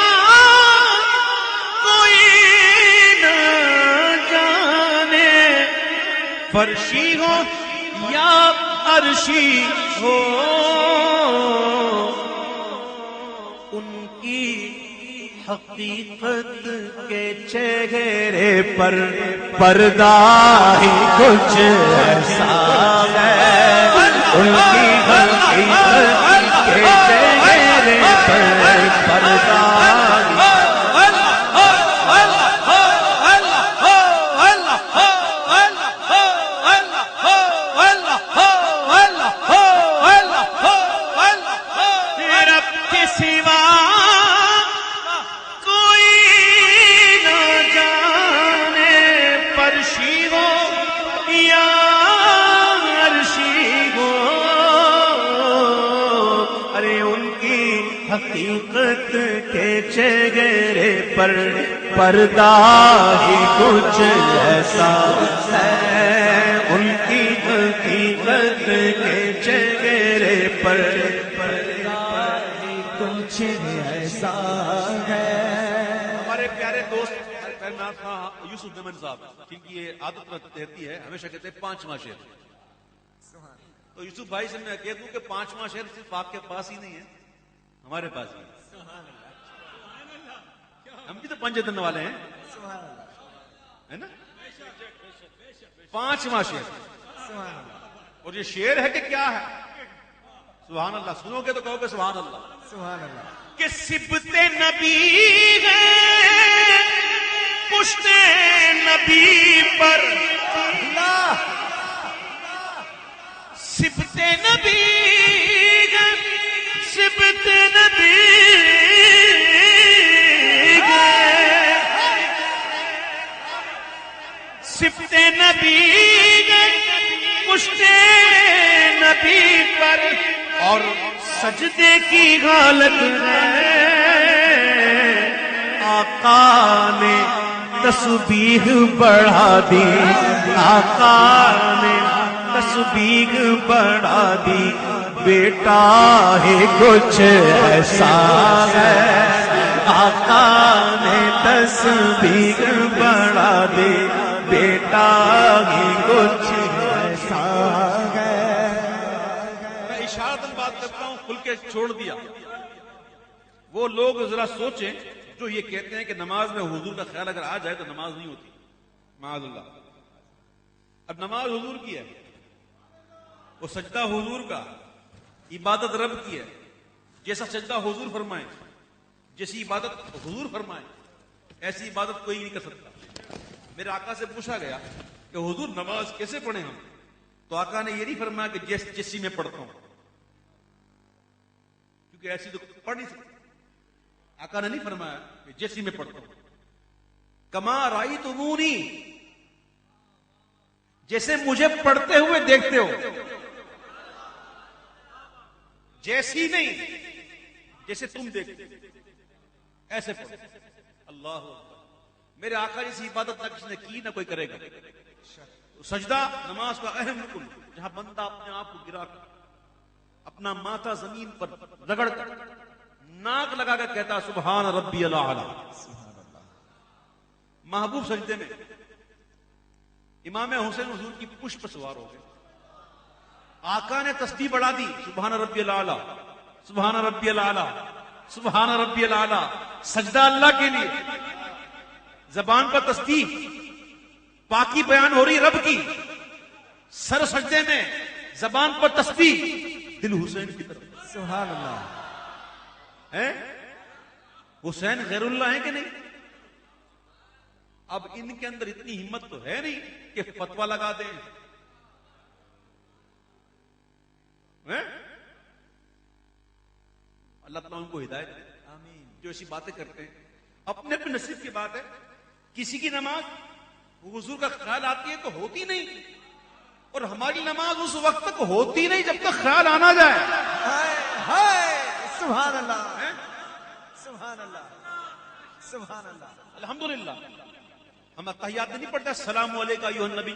کوئی نہ جانے فرشی ہو یا عرشی ہو. ان کی حقیقت کے چہرے پر پردہ ہی کچھ ایسا ہے. ان کی حقیقت کے چہرے پر پردہ حقیقت کے چہرے پر پردہ ہی کچھ ایسا ہے. ان کی حقیقت کے چہرے پر پردہ ہی کچھ ایسا ہے. ہمارے پیارے دوست میں یوسف میمن صاحب، کیونکہ یہ عادت رہتی ہے ہمیشہ کہتے ہیں 5واں شعر، تو یوسف بھائی سے میں کہہ دوں کہ 5واں شعر صرف آپ کے پاس ہی نہیں ہے، ہمارے پاس بھی ہے، ہم بھی تو 5 دن والے ہیں، ہے نا؟ 5واں شعر، اور یہ شعر ہے کہ کیا ہے؟ سبحان اللہ، سنو گے تو کہو گے سبحان اللہ، سبحان اللہ. کہ صبت نبی ہے پشت نبی پر، صبت نبی ہے صبت نبی ہے، صبت نبی ہے پشت نبی پر، اور سجدے کی حالت ہے، آقا نے تسبیح بڑھا دی، آقا نے تسبیح بڑھا دی، بیٹا ہی کچھ ایسا ہے، آقا نے تسبیح بڑھا دی، بیٹا ہی کچھ ایسا ہے. میں اشارتاً بات کرتا ہوں، کھل کے چھوڑ دیا. وہ لوگ ذرا سوچیں جو یہ کہتے ہیں کہ نماز میں حضور کا خیال اگر آ جائے تو نماز نہیں ہوتی، معاذ اللہ. اب نماز حضور کی ہے، وہ سجدہ حضور کا، عبادت رب کی ہے، جیسا سجدہ حضور فرمائیں، جیسی عبادت حضور فرمائیں، ایسی عبادت کوئی نہیں کر سکتا. میرے آقا سے پوچھا گیا کہ حضور نماز کیسے پڑھیں ہم؟ تو آقا نے یہ نہیں فرمایا کہ جیسی میں پڑھتا ہوں، کیونکہ ایسی تو پڑھ نہیں سکتا. آقا نے نہیں فرمایا کہ جیسی میں پڑھتا ہوں، کما رأیتمونی، جیسے مجھے پڑھتے ہوئے دیکھتے ہو، جیسی نہیں، جیسے تم دیکھتے ایسے پڑھو. اللہ اکبر. میرے آقا جیسی عبادت نہ کسی نے کی نہ کوئی کرے گا. سجدہ نماز کا اہم رکن، جہاں بندہ اپنے آپ کو گرا کر اپنا ماتھا زمین پر رگڑ کر ناک لگا کر کہتا سبحان ربی الاعلی. محبوب سجدے میں امام حسین حضور کی پشت پر سوار ہو گئے، آقا نے تسبیح بڑھا دی، سبحان ربی الاعلی سبحان ربی الاعلی سبحان ربی الاعلی. سجدہ اللہ کے لیے، زبان پر تسبیح، پاکی بیان ہو رہی رب کی، سر سجدے میں، زبان پر تسبیح، دل حسین کی طرف. سبحان اللہ. ہے حسین غیر اللہ ہے کہ نہیں؟ اب ان کے اندر اتنی ہمت تو ہے نہیں کہ فتویٰ لگا دیں. اللہ تعالیٰ ان کو ہدایت دے. آمین. جو ایسی باتیں کرتے ہیں، اپنے اپنے نصیب کی بات ہے. کسی کی نماز حضور کا خیال آتی ہے تو ہوتی نہیں، اور ہماری نماز اس وقت تک ہوتی نہیں جب تک خیال آنا جائے. سبحان اللہ. سبحان اللہ. سبحان اللہ. الحمدللہ ہم تحیات نہیں پڑھتے السلام علیکم ایھا النبی،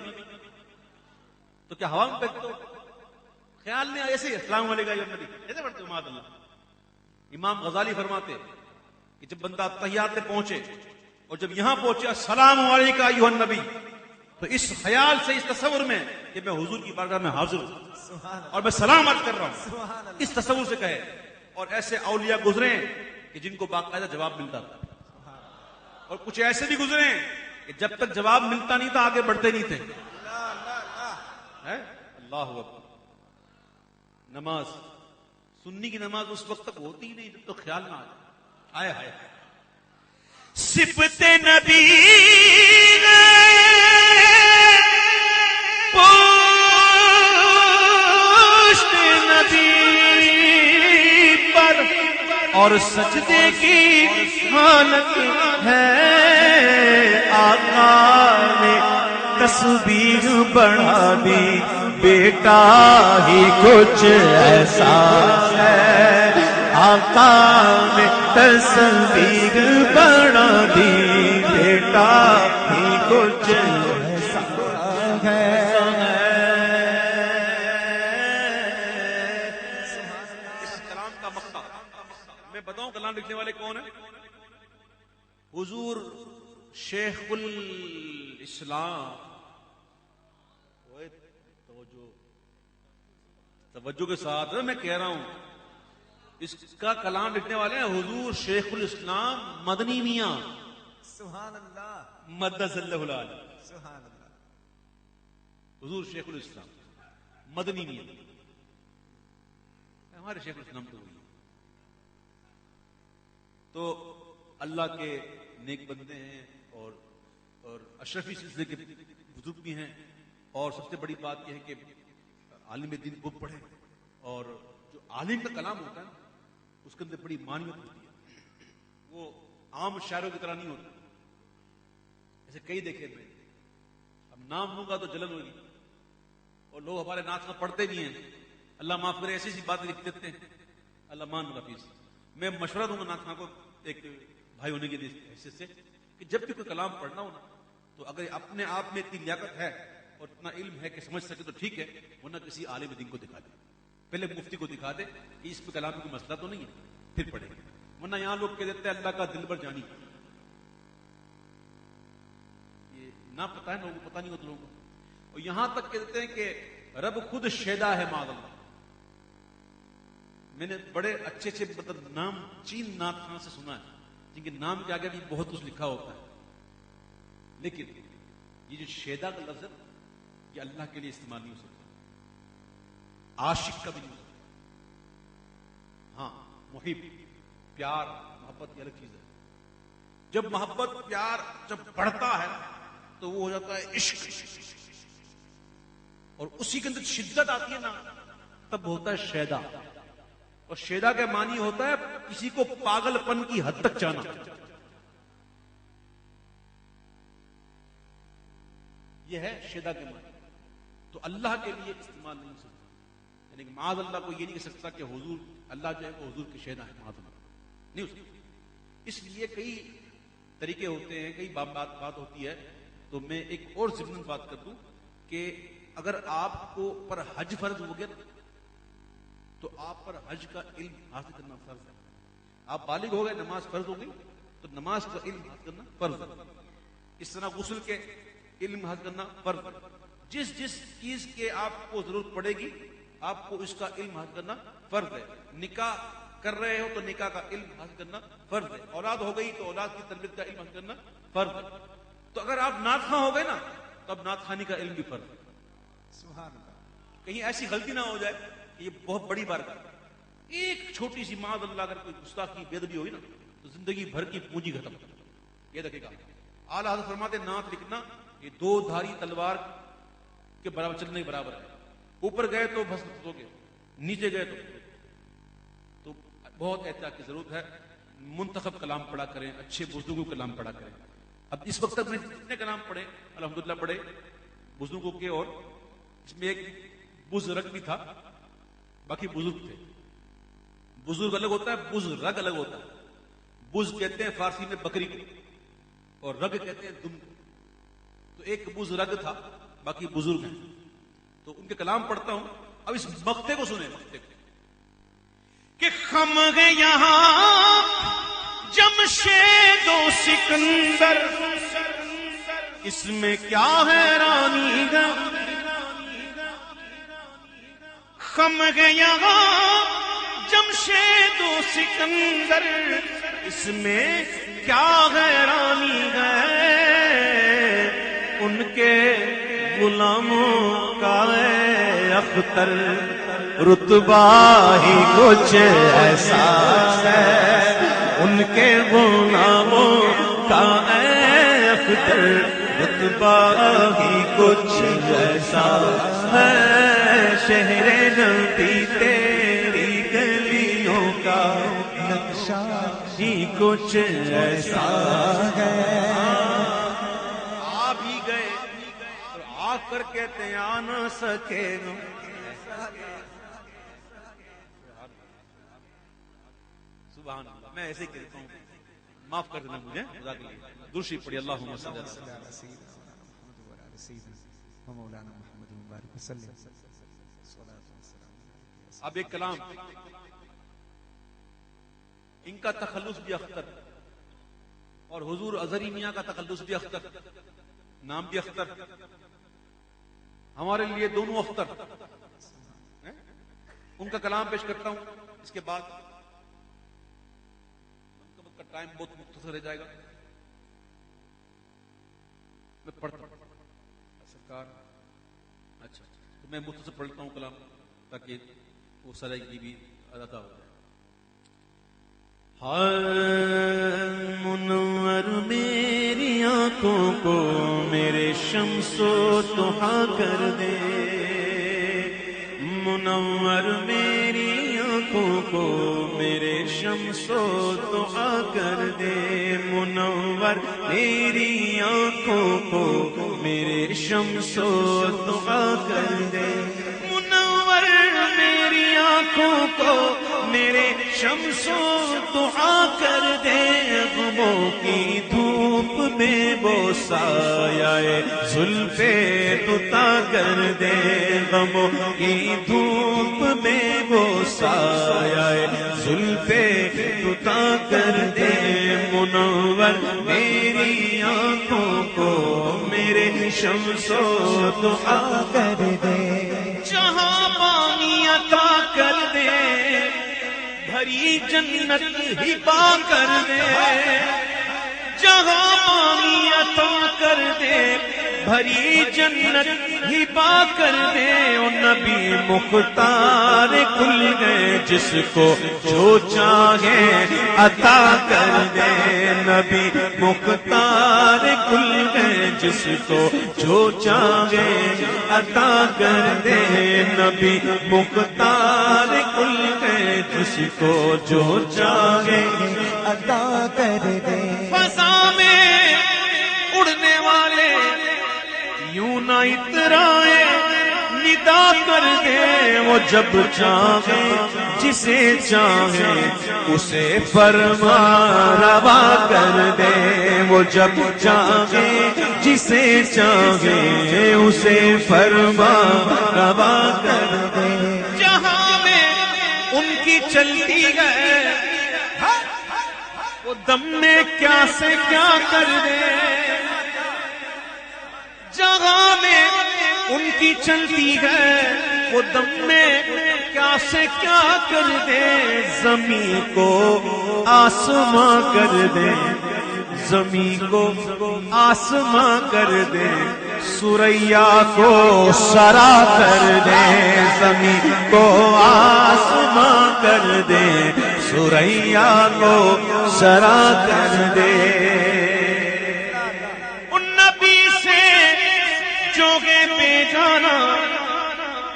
تو کیا ہوا میں پھینکتے ہو؟ خیال نہیں آیا ایسے السلام علیکم ایھا النبی ایسے پڑھتے ہو؟ معاذ اللہ. امام غزالی فرماتے کہ جب بندہ تحیات میں پہنچے اور جب یہاں پہنچے السلام علیکم ایھا النبی، تو اس خیال سے، اس تصور میں کہ میں حضور کی بارگاہ میں حاضر ہوں اور میں سلام عرض کر رہا ہوں، اس تصور سے کہے. اور ایسے اولیاء گزرے کہ جن کو باقاعدہ جواب ملتا تھا، اور کچھ ایسے بھی گزرے کہ جب تک جواب ملتا نہیں تھا آگے بڑھتے نہیں تھے. اللہ اکبر. نماز سنی کی نماز اس وقت تک ہوتی ہی نہیں جب تک خیال نہ آئے. آئے صفت نبی پشت نبی پر، اور سجدے کی حالت ہے، آقا نے تسبیح بڑھا دی، بیٹا ہی کچھ ایسا ہے، آقا نے تسبیح بڑھا دی، بیٹا ہی کچھ ایسا ہے. میں بتاؤں کلام لکھنے والے کون ہیں؟ حضور شیخ الاسلام، توجہ کے ساتھ میں کہہ رہا ہوں، اس کا کلام لکھنے والے ہیں حضور شیخ الاسلام مدنی میاں، سبحان اللہ، مدث اللہ العالی، سبحان اللہ، حضور شیخ الاسلام مدنی میاں، ہمارے شیخ الاسلام تو وہی، تو اللہ کے نیک بندے ہیں اور اشرفی سلسلے کے بزرگ بھی ہیں، اور سب سے بڑی بات یہ ہے کہ عالم دین کو پڑھے، اور جو عالم کا کلام ہوتا ہے اس کے اندر بڑی معنویت ہوتی ہے، وہ عام شاعروں کی طرح نہیں ہوتا، ایسے کئی دیکھے میں، اب نام لوں گا تو جلن ہوگی، اور لوگ ہمارے نعت کا پڑھتے نہیں ہیں، اللہ معاف کرے ایسی سی باتیں لکھ دیتے ہیں، اللہ مان حافظ۔ میں مشورہ دوں گا نعت خاں کو ایک بھائی ہونے کی حیثیت سے کہ جب بھی کوئی کلام پڑھنا ہو نا تو اگر اپنے آپ میں اتنی لیاقت ہے اور اتنا علم ہے کہ سمجھ سکے تو ٹھیک ہے، ورنہ کسی عالم دین کو دکھا دے، پہلے مفتی کو دکھا دے کہ اس پہ کلام میں کوئی مسئلہ تو نہیں ہے، پھر پڑھے، ورنہ یہاں لوگ کہہ دیتے ہیں اللہ کا دل بر جانی، یہ نہ پتہ ہے، لوگوں کو پتہ نہیں ہوتا لوگوں کو، اور یہاں تک کہہ دیتے ہیں کہ رب خود شیدا ہے معاذ اللہ۔ میں نے بڑے اچھے اچھے مطلب نام چین نعت خاں سے سنا ہے جن کے نام کے آگے بھی بہت کچھ لکھا ہوتا ہے، لیکن یہ جو شیدا کا لفظ ہے یہ اللہ کے لیے استعمال نہیں ہو سکتا، عاشق کا بھی نہیں ہو سکتا، ہاں محب، پیار محبت یہ الگ چیز ہے، جب محبت پیار جب بڑھتا ہے تو وہ ہو جاتا ہے عشق، اور اسی کے اندر شدت آتی ہے نا تب ہوتا ہے شیدا، اور شیدا کے معنی ہوتا ہے کسی کو پاگل پن کی حد تک جانا، یہ ہے شیدا کے معنی، تو اللہ کے لیے استعمال نہیں ہو سکتا، یعنی کہ معاذ اللہ کو یہ نہیں کہہ سکتا کہ حضور اللہ جو ہے وہ حضور کی شیدا ہے، معاذ اللہ نہیں ہو سکتا۔ اس لیے کئی طریقے ہوتے ہیں، کئی بات ہوتی ہے، تو میں ایک اور ضمن بات کر دوں کہ اگر آپ کو پر حج فرض ہو گیا تو آپ پر حج کا علم حاصل کرنا فرض ہے، آپ بالغ ہو گئے، نماز فرض ہو گئی تو نماز کا علم حاصل کرنا فرض ہے، اس طرح غسل کے علم حاصل کرنا فرض ہے، جس جس چیز کے آپ کو ضرورت پڑے گی آپ کو اس کا علم حاصل کرنا فرض ہے، نکاح کر رہے ہو تو نکاح کا علم حاصل کرنا فرض ہے، اولاد ہو گئی تو اولاد کی تربیت کا علم حاصل کرنا فرض ہے، تو اگر آپ نعت خواں ہو گئے نا تو اب نعت خوانی کا علم بھی فرض ہے، سبحان اللہ، کہیں ایسی غلطی نہ ہو جائے کہ یہ بہت بڑی بات ہے، ایک چھوٹی سی معاذ اللہ اگر کوئی گستاخی بے ادبی ہوئی نا تو زندگی بھر کی پونجی ختم، یہ دیکھے گا اعلیٰ حضرت فرماتے نعت لکھنا یہ دو دھاری تلوار کے برابر چلنے کے برابر ہے، اوپر گئے تو بس ہو گئے، نیچے گئے تو بہت احتیاط کی ضرورت ہے، منتخب کلام پڑھا کریں، اچھے بزرگوں کلام پڑھا کریں۔ اب اس وقت تک میں جتنے کلام پڑھے الحمدللہ پڑھے بزرگوں کے، اور اس میں ایک بزرگ بھی تھا، باقی بزرگ تھے، بزرگ الگ ہوتا ہے، بزرگ الگ ہوتا ہے، بز کہتے ہیں فارسی میں بکری کو اور رگ کہتے ہیں دم کو، تو ایک بزرگ تھا باقی بزرگ ہیں، تو ان کے کلام پڑھتا ہوں، اب اس مقطع کو سنیں، مقطع کو کہ خم ہے یہاں جمشید و سکندر، اس میں کیا حیرانی ہے، خم ہے یہاں جمشید و سکندر، اس میں کیا حیرانی ہے، ان کے غلاموں کا اختر رتبہ ہی کچھ ایسا ہے، ان کے غلاموں کا اختر رتبہ ہی کچھ ایسا ہے، شہر نبی تیری گلیوں کا نقشہ ہی کچھ ایسا ہے، آ بھی گئے اور آ کر کہتے آ نہ سکے گا، سبحان اللہ، میں ایسے ہی کہتا ہوں، معاف کر دینا مجھے، خدا کے لیے درشی پڑھی، اللہم صلی اللہ علیہ وسلم۔ اب ایک کلام، ان کا تخلص بھی اختر اور حضور اظہری میاں کا تخلص بھی اختر، نام بھی اختر، ہمارے لیے دونوں اختر. ان کا کلام پیش کرتا ہوں، اس کے بعد کا ٹائم بہت مختصر رہ جائے گا. میں پڑھتا ہوں سرکار. اچھا تو میں مختصر پڑھتا ہوں کلام تاکہ وہ سرائیگی بھی ادا ہو جائے. منور میری آنکھوں کو میرے شمس و ضحیٰ کر دے، منور میری آنکھوں کو میرے شمس و ضحیٰ کر دے، منور میری آنکھوں کو میرے شمس و ضحیٰ کر دے، منور میری آنکھوں کو میرے شمس و ضحیٰ کر دے، غموں کی دھوپ میں وہ سایہ زلف عطا کر دے، غموں کی دھوپ میں وہ سایہ زلف عطا کر دے، منور میری آنکھوں کو میرے شمس و ضحیٰ کر دے، جہاں پانی عطا کر دے بھری جنت ہبا کر دے، جہاں پانی عطا کر دے بھری جنت ہبا کر دے، او نبی مختار کھل گئے جس کو جو چاہے عطا کر دے، نبی مختار کھل گئے جس کو جو چاہے عطا کر دے، نبی مختار کھل گئے جس کو جو چاہے عطا کر دے، فضا میں اڑنے والے یوں نہ اترائے ندا کر دے، وہ جب چاہے جسے چاہے اسے فرما روا کر دے، وہ جب چاہے جسے چاہے اسے فرما روا کر دے، جہاں میں ان کی چلتی ہے وہ دم میں کیا سے کیا کر دے، جہاں میں ان کی چلتی ہے وہ دم میں کیا سے کیا کر دے، زمین کو آسماں کر دے، زمین کو آسماں کر دے، سوریا کو سرا کر دے، زمین کو آسماں کر دے، سوریا کو سرا کر دے،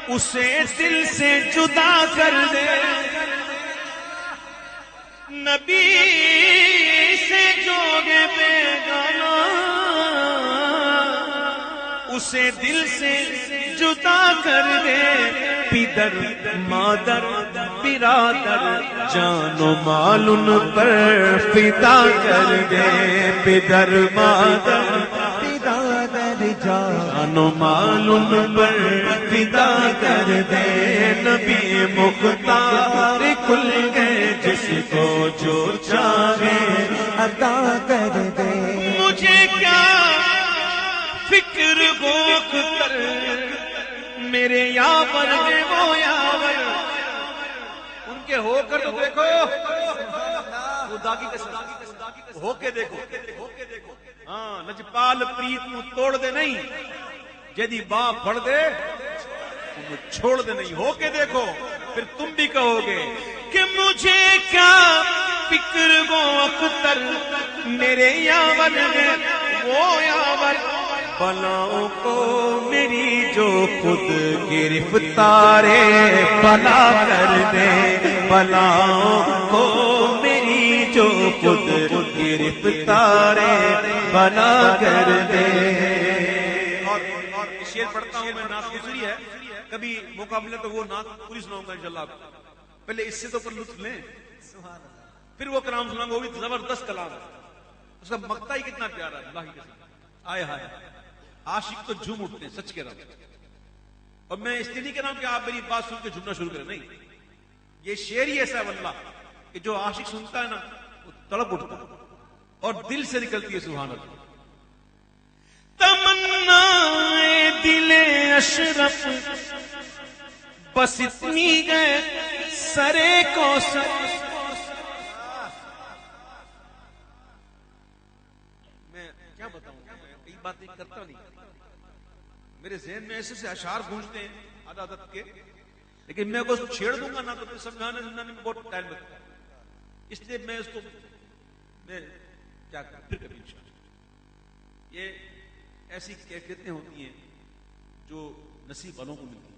اسے دل سے جدا کر دے، نبی سے جوگے بیگانہ اسے دل سے جدا کر دے، پدر مادر برادر جان و مال ان پر فدا کر دے، پدر مادر جان و مال ان پر فدا کر دے، نبی مختار کھل گئے جس کو جو چاہے عطا کر دے، مجھے کیا فکر ہو اختر میرے یاور ہے وہ یاور، ان کے ہو کر تو دیکھو، خدا کی قسم ہو کے دیکھو، ہاں لجپال پریت نو توڑ دے نہیں، جدی باپ پڑھ دے چھوڑ دے نہیں، ہو کے دیکھو پھر تم بھی کہو گے کہ مجھے کیا فکر وہ اختر میرے یاور ہے وہ یاور، بلاؤں کو میری جو خود گرفتارے بلا کر دے، بلاؤں کو میری جو خود گرفتارے بنا کر دے. اور شعر پڑھتا ہوں میں، نعت گزری ہے، کبھی موقع ملے تو وہ نعت پوری سناؤں گا انشاءاللہ. پہلے اس سے تو پر لطف لیں، پھر وہ کلام سناؤں گا، وہ بھی زبردست کلام ہے، اس کا مقطع ہی کتنا پیارا ہے، اللہ کی قسم. آئے ہائے عاشق تو جھوم اٹھتے ہیں سچ کہہ رہا ہوں. اور میں اس لیے نہیں کہہ رہا ہوں کہ آپ میری بات سن کے جھومنا شروع کریں، نہیں، یہ شعر ہی ایسا ہے واللہ کہ جو عاشق سنتا ہے نا وہ تڑپ اٹھتا ہے. اور دل سے نکلتی ہے سبحان اللہ. تمنا دل اشرف بس اتنی گئے سرے کو سر. میں کیا بتاؤں, کئی باتیں کرتا نہیں, میرے ذہن میں ایسے سے اشعار گونجتے ہیں عادت کے, لیکن میں اس کو چھیڑ دوں گا نا تو پھر سمجھانے میں بہت ٹائم لگتا ہے. اس لیے میں اس کو میں کیا کروں, پھر کبھی انشاءاللہ. یہ ایسی کیفیتیں ہوتی ہیں جو نصیب والوں کو ملتی ہیں.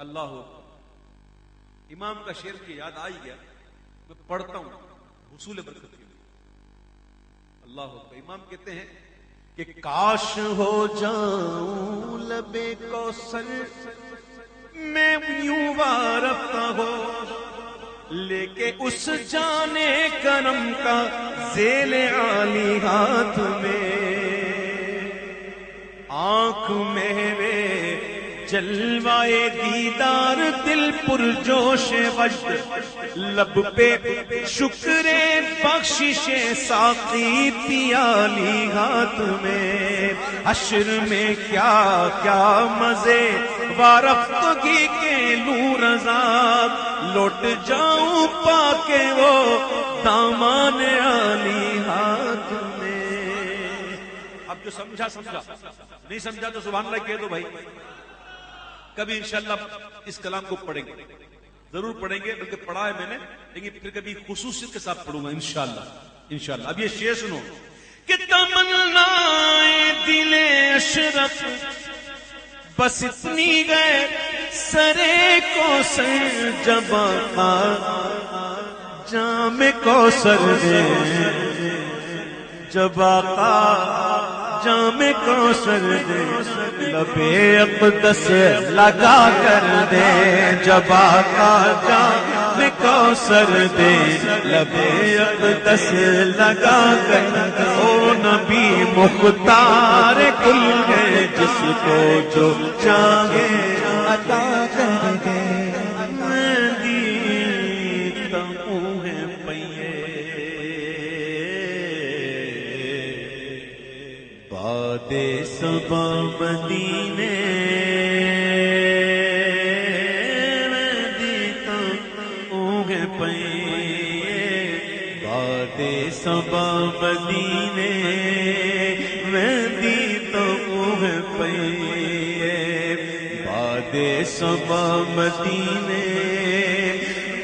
اللہ اکبر. امام کا شعر کی یاد آ ہی گیا, میں پڑھتا ہوں حصول برکت کے لیے. اللہ اکبر. امام کہتے ہیں کہ کاش ہو جاؤں لبے کوثر میں یوں وارفتہ ہو, لے کے اس جانے کرم کا ذیل عالی ہاتھ میں, آنکھ میرے جلوائے دیدار دل پر جوش وجد, لب پہ شکر بخشش ساقی پیالی ہاتھ میں. حشر میں کیا کیا مزے وارفتگی کے لوں رضا, لوٹ جاؤں پا کے وہ دامان عالی ہاتھ میں. اب جو سمجھا سمجھا, نہیں سمجھا تو سبحان اللہ کہہ دو بھائی. کبھی انشاءاللہ اس کلام کو پڑھیں گے, ضرور پڑھیں گے, بلکہ پڑھا ہے میں نے, لیکن پھر کبھی خصوصیت کے ساتھ پڑھوں گا انشاءاللہ. انشاءاللہ. اب یہ شعر سنو کہ تمنا دل اشرف بس اتنی گئے سرے کو سر, جب آقا جام کوثر دے, جب آقا جام کوثر دے, لبے اقدس لگا کر دے, جب آقا جام کوثر دے, لبے اقدس لگا کر دے. او نبی مختار کل ہے, جس کو جو چاہے عطا کر دے. میں دیتا ہوں ہے پئیے باد صبا مدینے, میں دیتا ہوں ہے پئیے باد صبا مدینے, میں دیتا ہوں ہے پئیے باد صبا مدینے.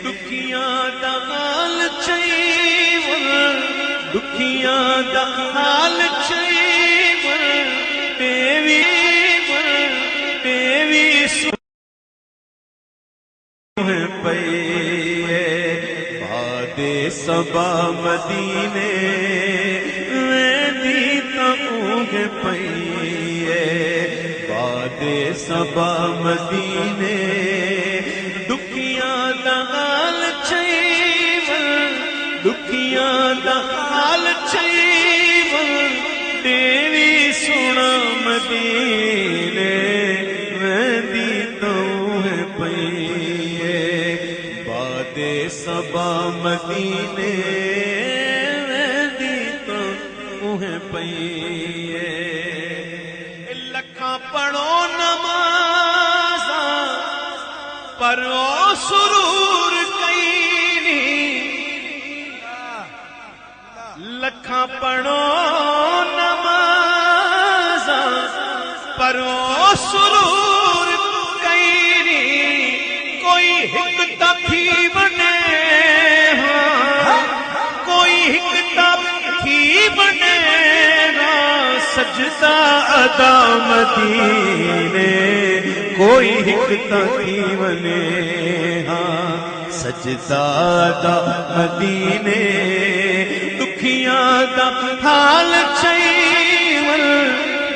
دکھیاں دا حال چیور, دکھیاں دا حال چیور, بیوی بیوی سوہیں پئیے باد صبا مدینے, میں دیتا ہوں گے پئیے باد صبا مدینے. دکھیاں دا حال چیور, دکھیاں دا حال چیور, دیوی سونا مدینے, میں دیتا ہوں پئیے باد صبا مدینے, میں دیتا ہوں پئیے. لکھاں پڑھو نماز پر او سرور کئی نہیں, لکھاں پڑھو نماز پر او سرور کئی نہیں. کوئی حکمت تھی بنے, کوئی حکمت تھی بنے گا سجدہ ادا مدینے, کوئی حکمت تھی بنے ہاں سجدہ ادا مدینے. دکھیاں دا حال چیور,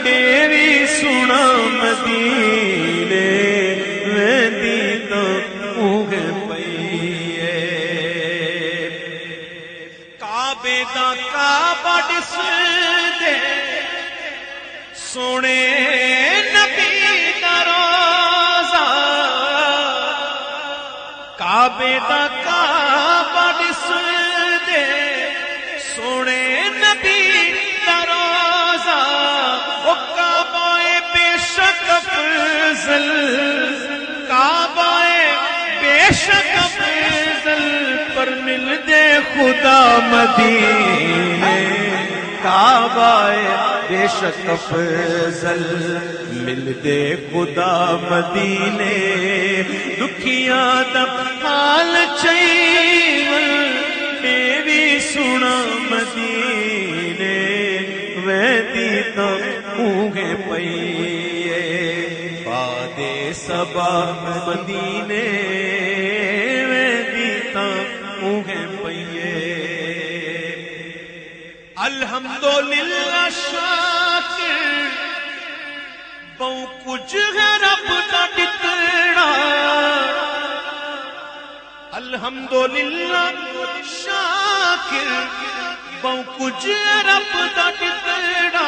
تیری سنا مدینے, میں دیتا ہوں پئیے. کعبے دا کعبہ ڈس دے, سونے نبی دا روزہ, کعبے دا کعبہ ڈس دے, خدا مدینے کعبہ بے شک افضل ملتے خدا مدینے دکھیاں دا حال چیول میری سنا مدینے ویدی تا اوگے پئیے بادے سبا مدینے ویدی تا اوگے پئیے الحمدللہ شاکر بہو کچھ ہے رب دا ٹکڑا الحمدللہ شاکر بہو کچھ ہے رب دا ٹکڑا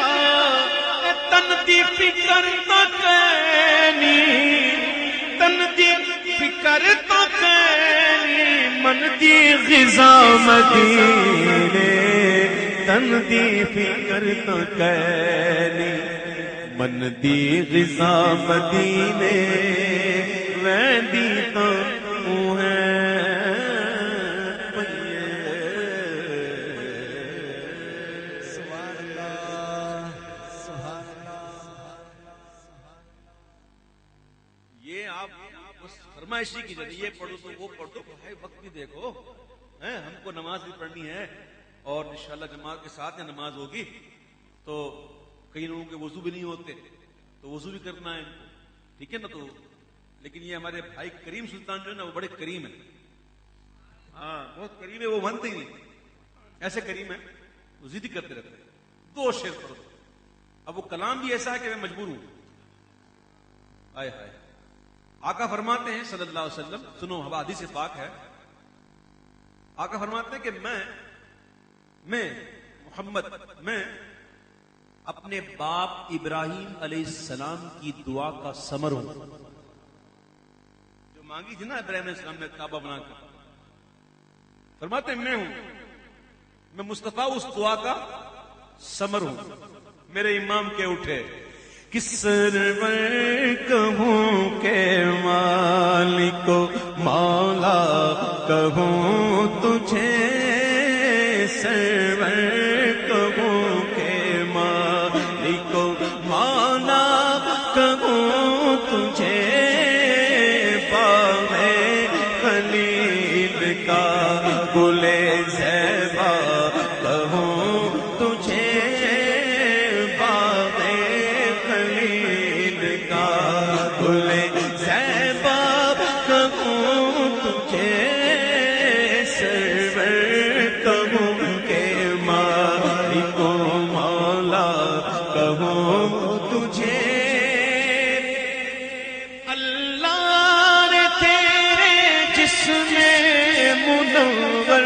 تن دی فکر تو کینی تن دی فکر تو کینی من دی غذا مدینے تن دی فکر تو کینی من دی غذا مدینے ویندی تو سبحان اللہ سبحان اللہ یہ آپ اس فرمائشی کی جگہ یہ پڑھو تو وہ پڑھ دو بھائی وقت بھی دیکھو ہم کو نماز بھی پڑھنی ہے اور انشاءاللہ جماعت کے ساتھ یہ نماز ہوگی تو کئی لوگوں کے وضو بھی نہیں ہوتے تو وضو بھی کرنا ہے ان کو ٹھیک ہے نا تو لیکن یہ ہمارے بھائی کریم سلطان جو ہے نا وہ بڑے کریم ہیں ہاں بہت کریم ہے وہ مانتے ہی نہیں ایسے کریم ہے وہ ضد کرتے رہتے ہیں 2 شعر پڑھ دو اب وہ کلام بھی ایسا ہے کہ میں مجبور ہوں آئے ہائے آقا فرماتے ہیں صلی اللہ علیہ وسلم سنو حدیث پاک ہے آقا فرماتے ہیں کہ میں محمد میں اپنے باپ ابراہیم علیہ السلام کی دعا کا ثمر ہوں جو مانگی تھی نا ابراہیم علیہ السلام نے کعبہ بنا کر فرماتے ہیں میں ہوں میں مصطفیٰ اس دعا کا ثمر ہوں میرے امام کے اٹھے کس سرور کہوں کہ مالک مولا کہوں تجھے سرور کہوں کہ مالک مولا کہوں تجھے باغ خلیل کا گل زیبا کہوں تجھے باغ خلیل کا گل زیبا کہوں تجھے سرور کہوں کہ مالک مولا کہوں تجھے اللہ نے تیرے جسم منور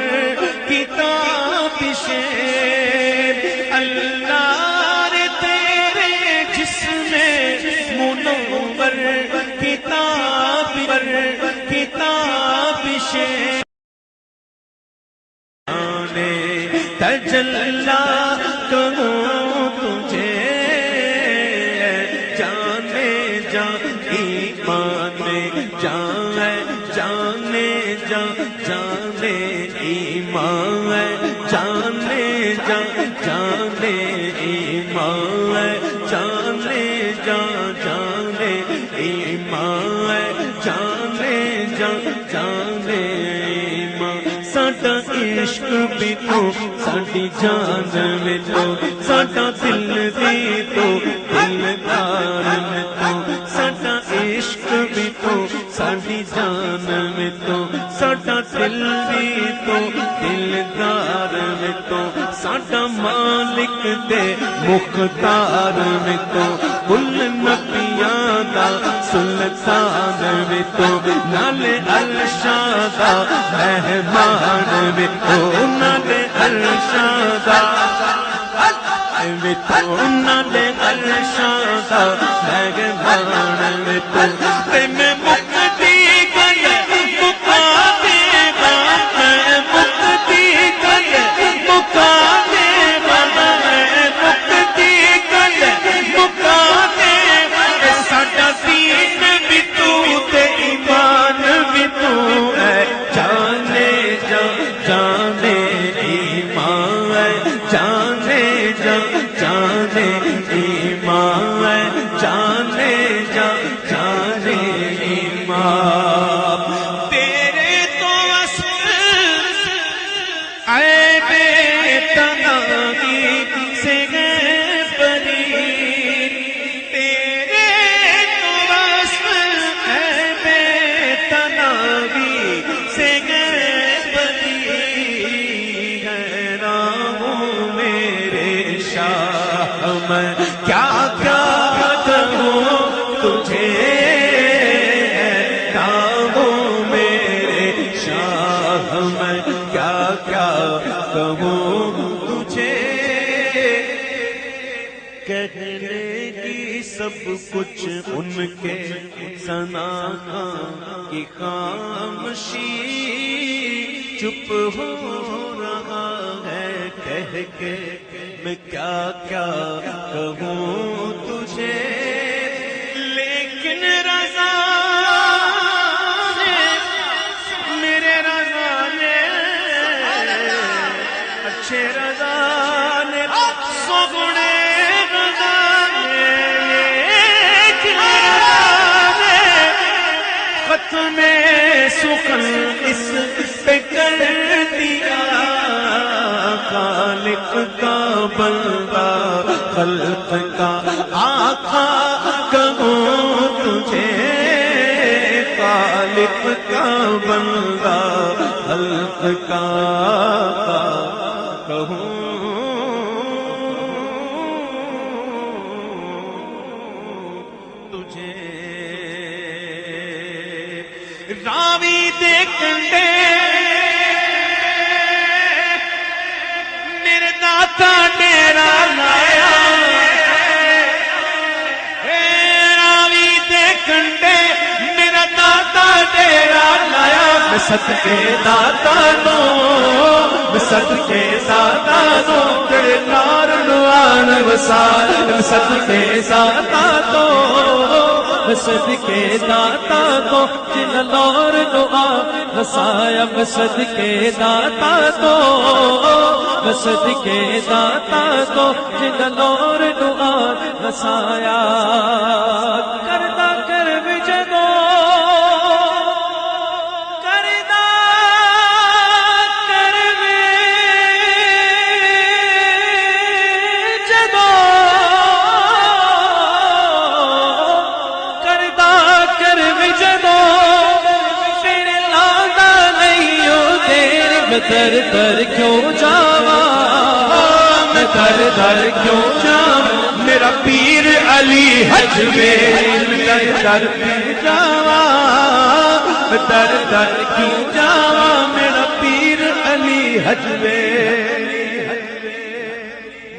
کتاب شیر اللہ نے تیرے جسم منور کتاب شیر تجلا کہوں تجھے جانے جا ایمان جانے جا جانے ایمان جانے جا جانے ایمان جانے جا جانے ایمان جانے جا جانے ایمان ساڈا عشق بھی تو ساڈی جان میں تو ساڈا دل بھی تو دلدار میں تو ساڈا عشق بھی تو ساڈی جان میں تو ساڈا دل بھی تو دلدار میں تو ساڈا مالک دے مختار میں تو کل نبیاں دا سلطان میں تو نالے عرشاں دا مہمان میں تو نالے عرشاں دا میں تو نالے عرشاں دا مہمان میں تو تے میں مکتی گئے مکا دے گا میں مکتی گئے مکا دے گا میں مکتی گئے مکا دے گا ساڈا دین بھی تو تے ایمان بھی تو ہے جانے جا جانے جانے ایمان جانے جانے ایمان تیرے تو وصف عیب تنہائی سے ہے بری تیرے تو وصف عیب تنہائی سے ہے بری حیران ہوں میرے شاہ میں کیا کیا کہوں تجھے حیران ہوں میرے شاہ میں کیا کیا کہوں تجھے کہنے کی سب کچھ ان کے ثنا کی خاموشی چپ ہو رہا ہے کہہ کے میں کیا کیا کہوں تجھے لیکن رضا نے میرے رضا نے اچھے رضا نے سگڑے رضا نے لیکن رضا نے ختم سخن اس پہ کر دیا خالق کا بندہ خلق کا آقا کہوں تجھے خالق کا بندہ خلق کا کہوں تجھے راوی دیکھتے میرے داتا ڈیرا لایا راوی دیکھتے میرا داتا ڈیرا لایا میں صدقے داتا دو میں صدقے داتا دو تیرے نار نوان وسال میں صدقے داتا دو میں صدقے داتا دو جن نور دعا وسایا میں صدقے داتا دو میں صدقے داتا دو جن نور دعا وسایا کردا کر وجدو در در کیوں جاواں میں در در کیوں جاواں میرا پیر علی حج میں در در کیوں جاواں میں در در کیوں جاواں میرا پیر علی حج میں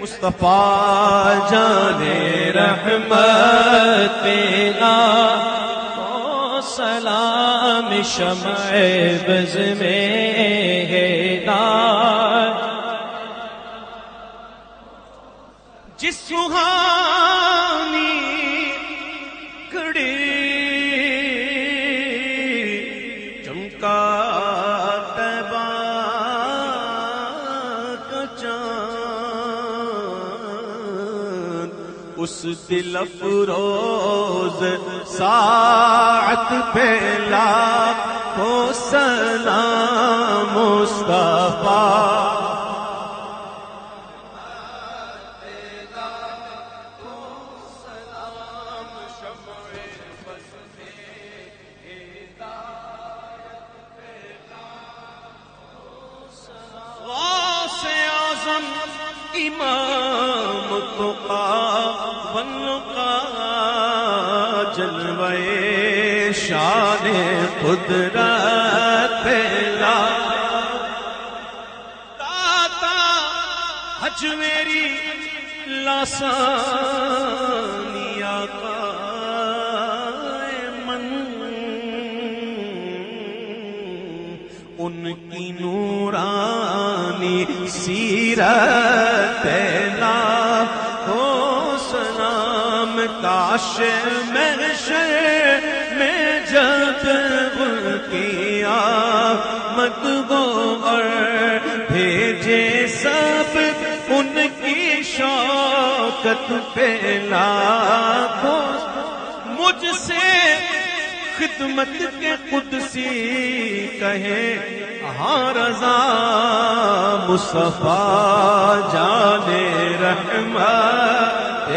مصطفیٰ جانے رحمت پینا سلام شمع بز میں ہدایت جس سہانی گھڑی چمکا طیبہ کا چاند اس دل افروز ساعت پہ لاکھوں سلام مصطفیٰ غوث اعظم امام تقی والنقی جلوے شان قدرت پہلا داتا حج میری لاسانی آقا من ان کی نورانی سیرت پہلا ہو سلام کاش محشر میں جب ان کی آمد ہو اور بھیجے سب ان کی شوق شوکت پہ لاکھوں مجھ سے خدمت کے قدسی کہیں ہاں رضا مصطفیٰ جانے رحمت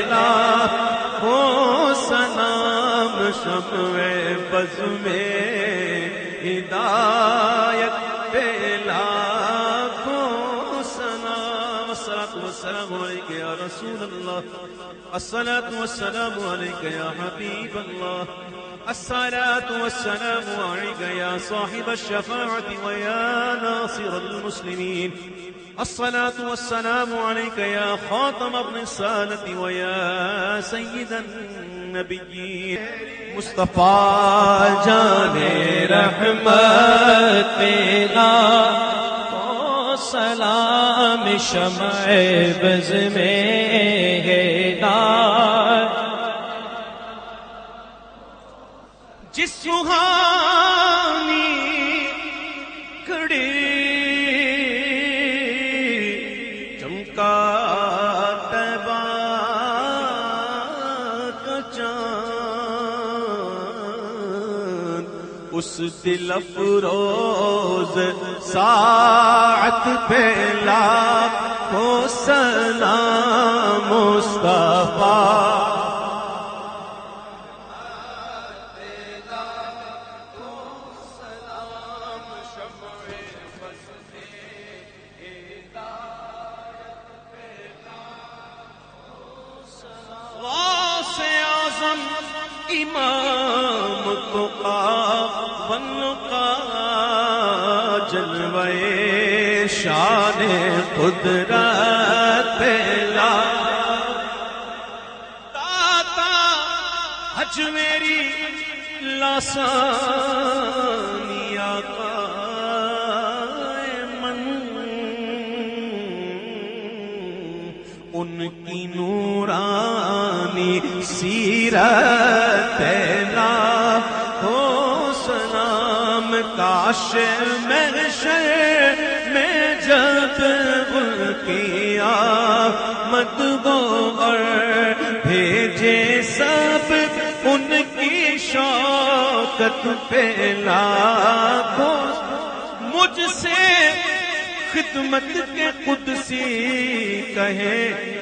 لاکھوں سلام شمع بز میں ہدایت پہ لاکھوں سلام الصلاۃ والسلام علیک یا رسول اللہ الصلاۃ والسلام علیک یا حبیب اللہ الصلاة والسلام عليك يا صاحب الشفاعة ويا ناصر المسلمين الصلاة والسلام عليك يا خاتم الرسالة ويا سيد النبيين مصطفى جان رحمت لا سلام شمع بز میں ہدایت جس سہانی کھڑی چمکا طیبہ کا چاند اس دل افروز ساعت پہ لاکھوں سلام مصطفیٰ امام تقا والنقا جلوے شان قدرت لا داتا حج میری لاسانی آقا من ان کی نورانی سیرت لاکھوں سلام کاش محشر میں جب ان کی آمد ہو اور بھیجے سب ان کی شوکت پہ لاکھوں مجھ سے خدمت کے قدسی کہیں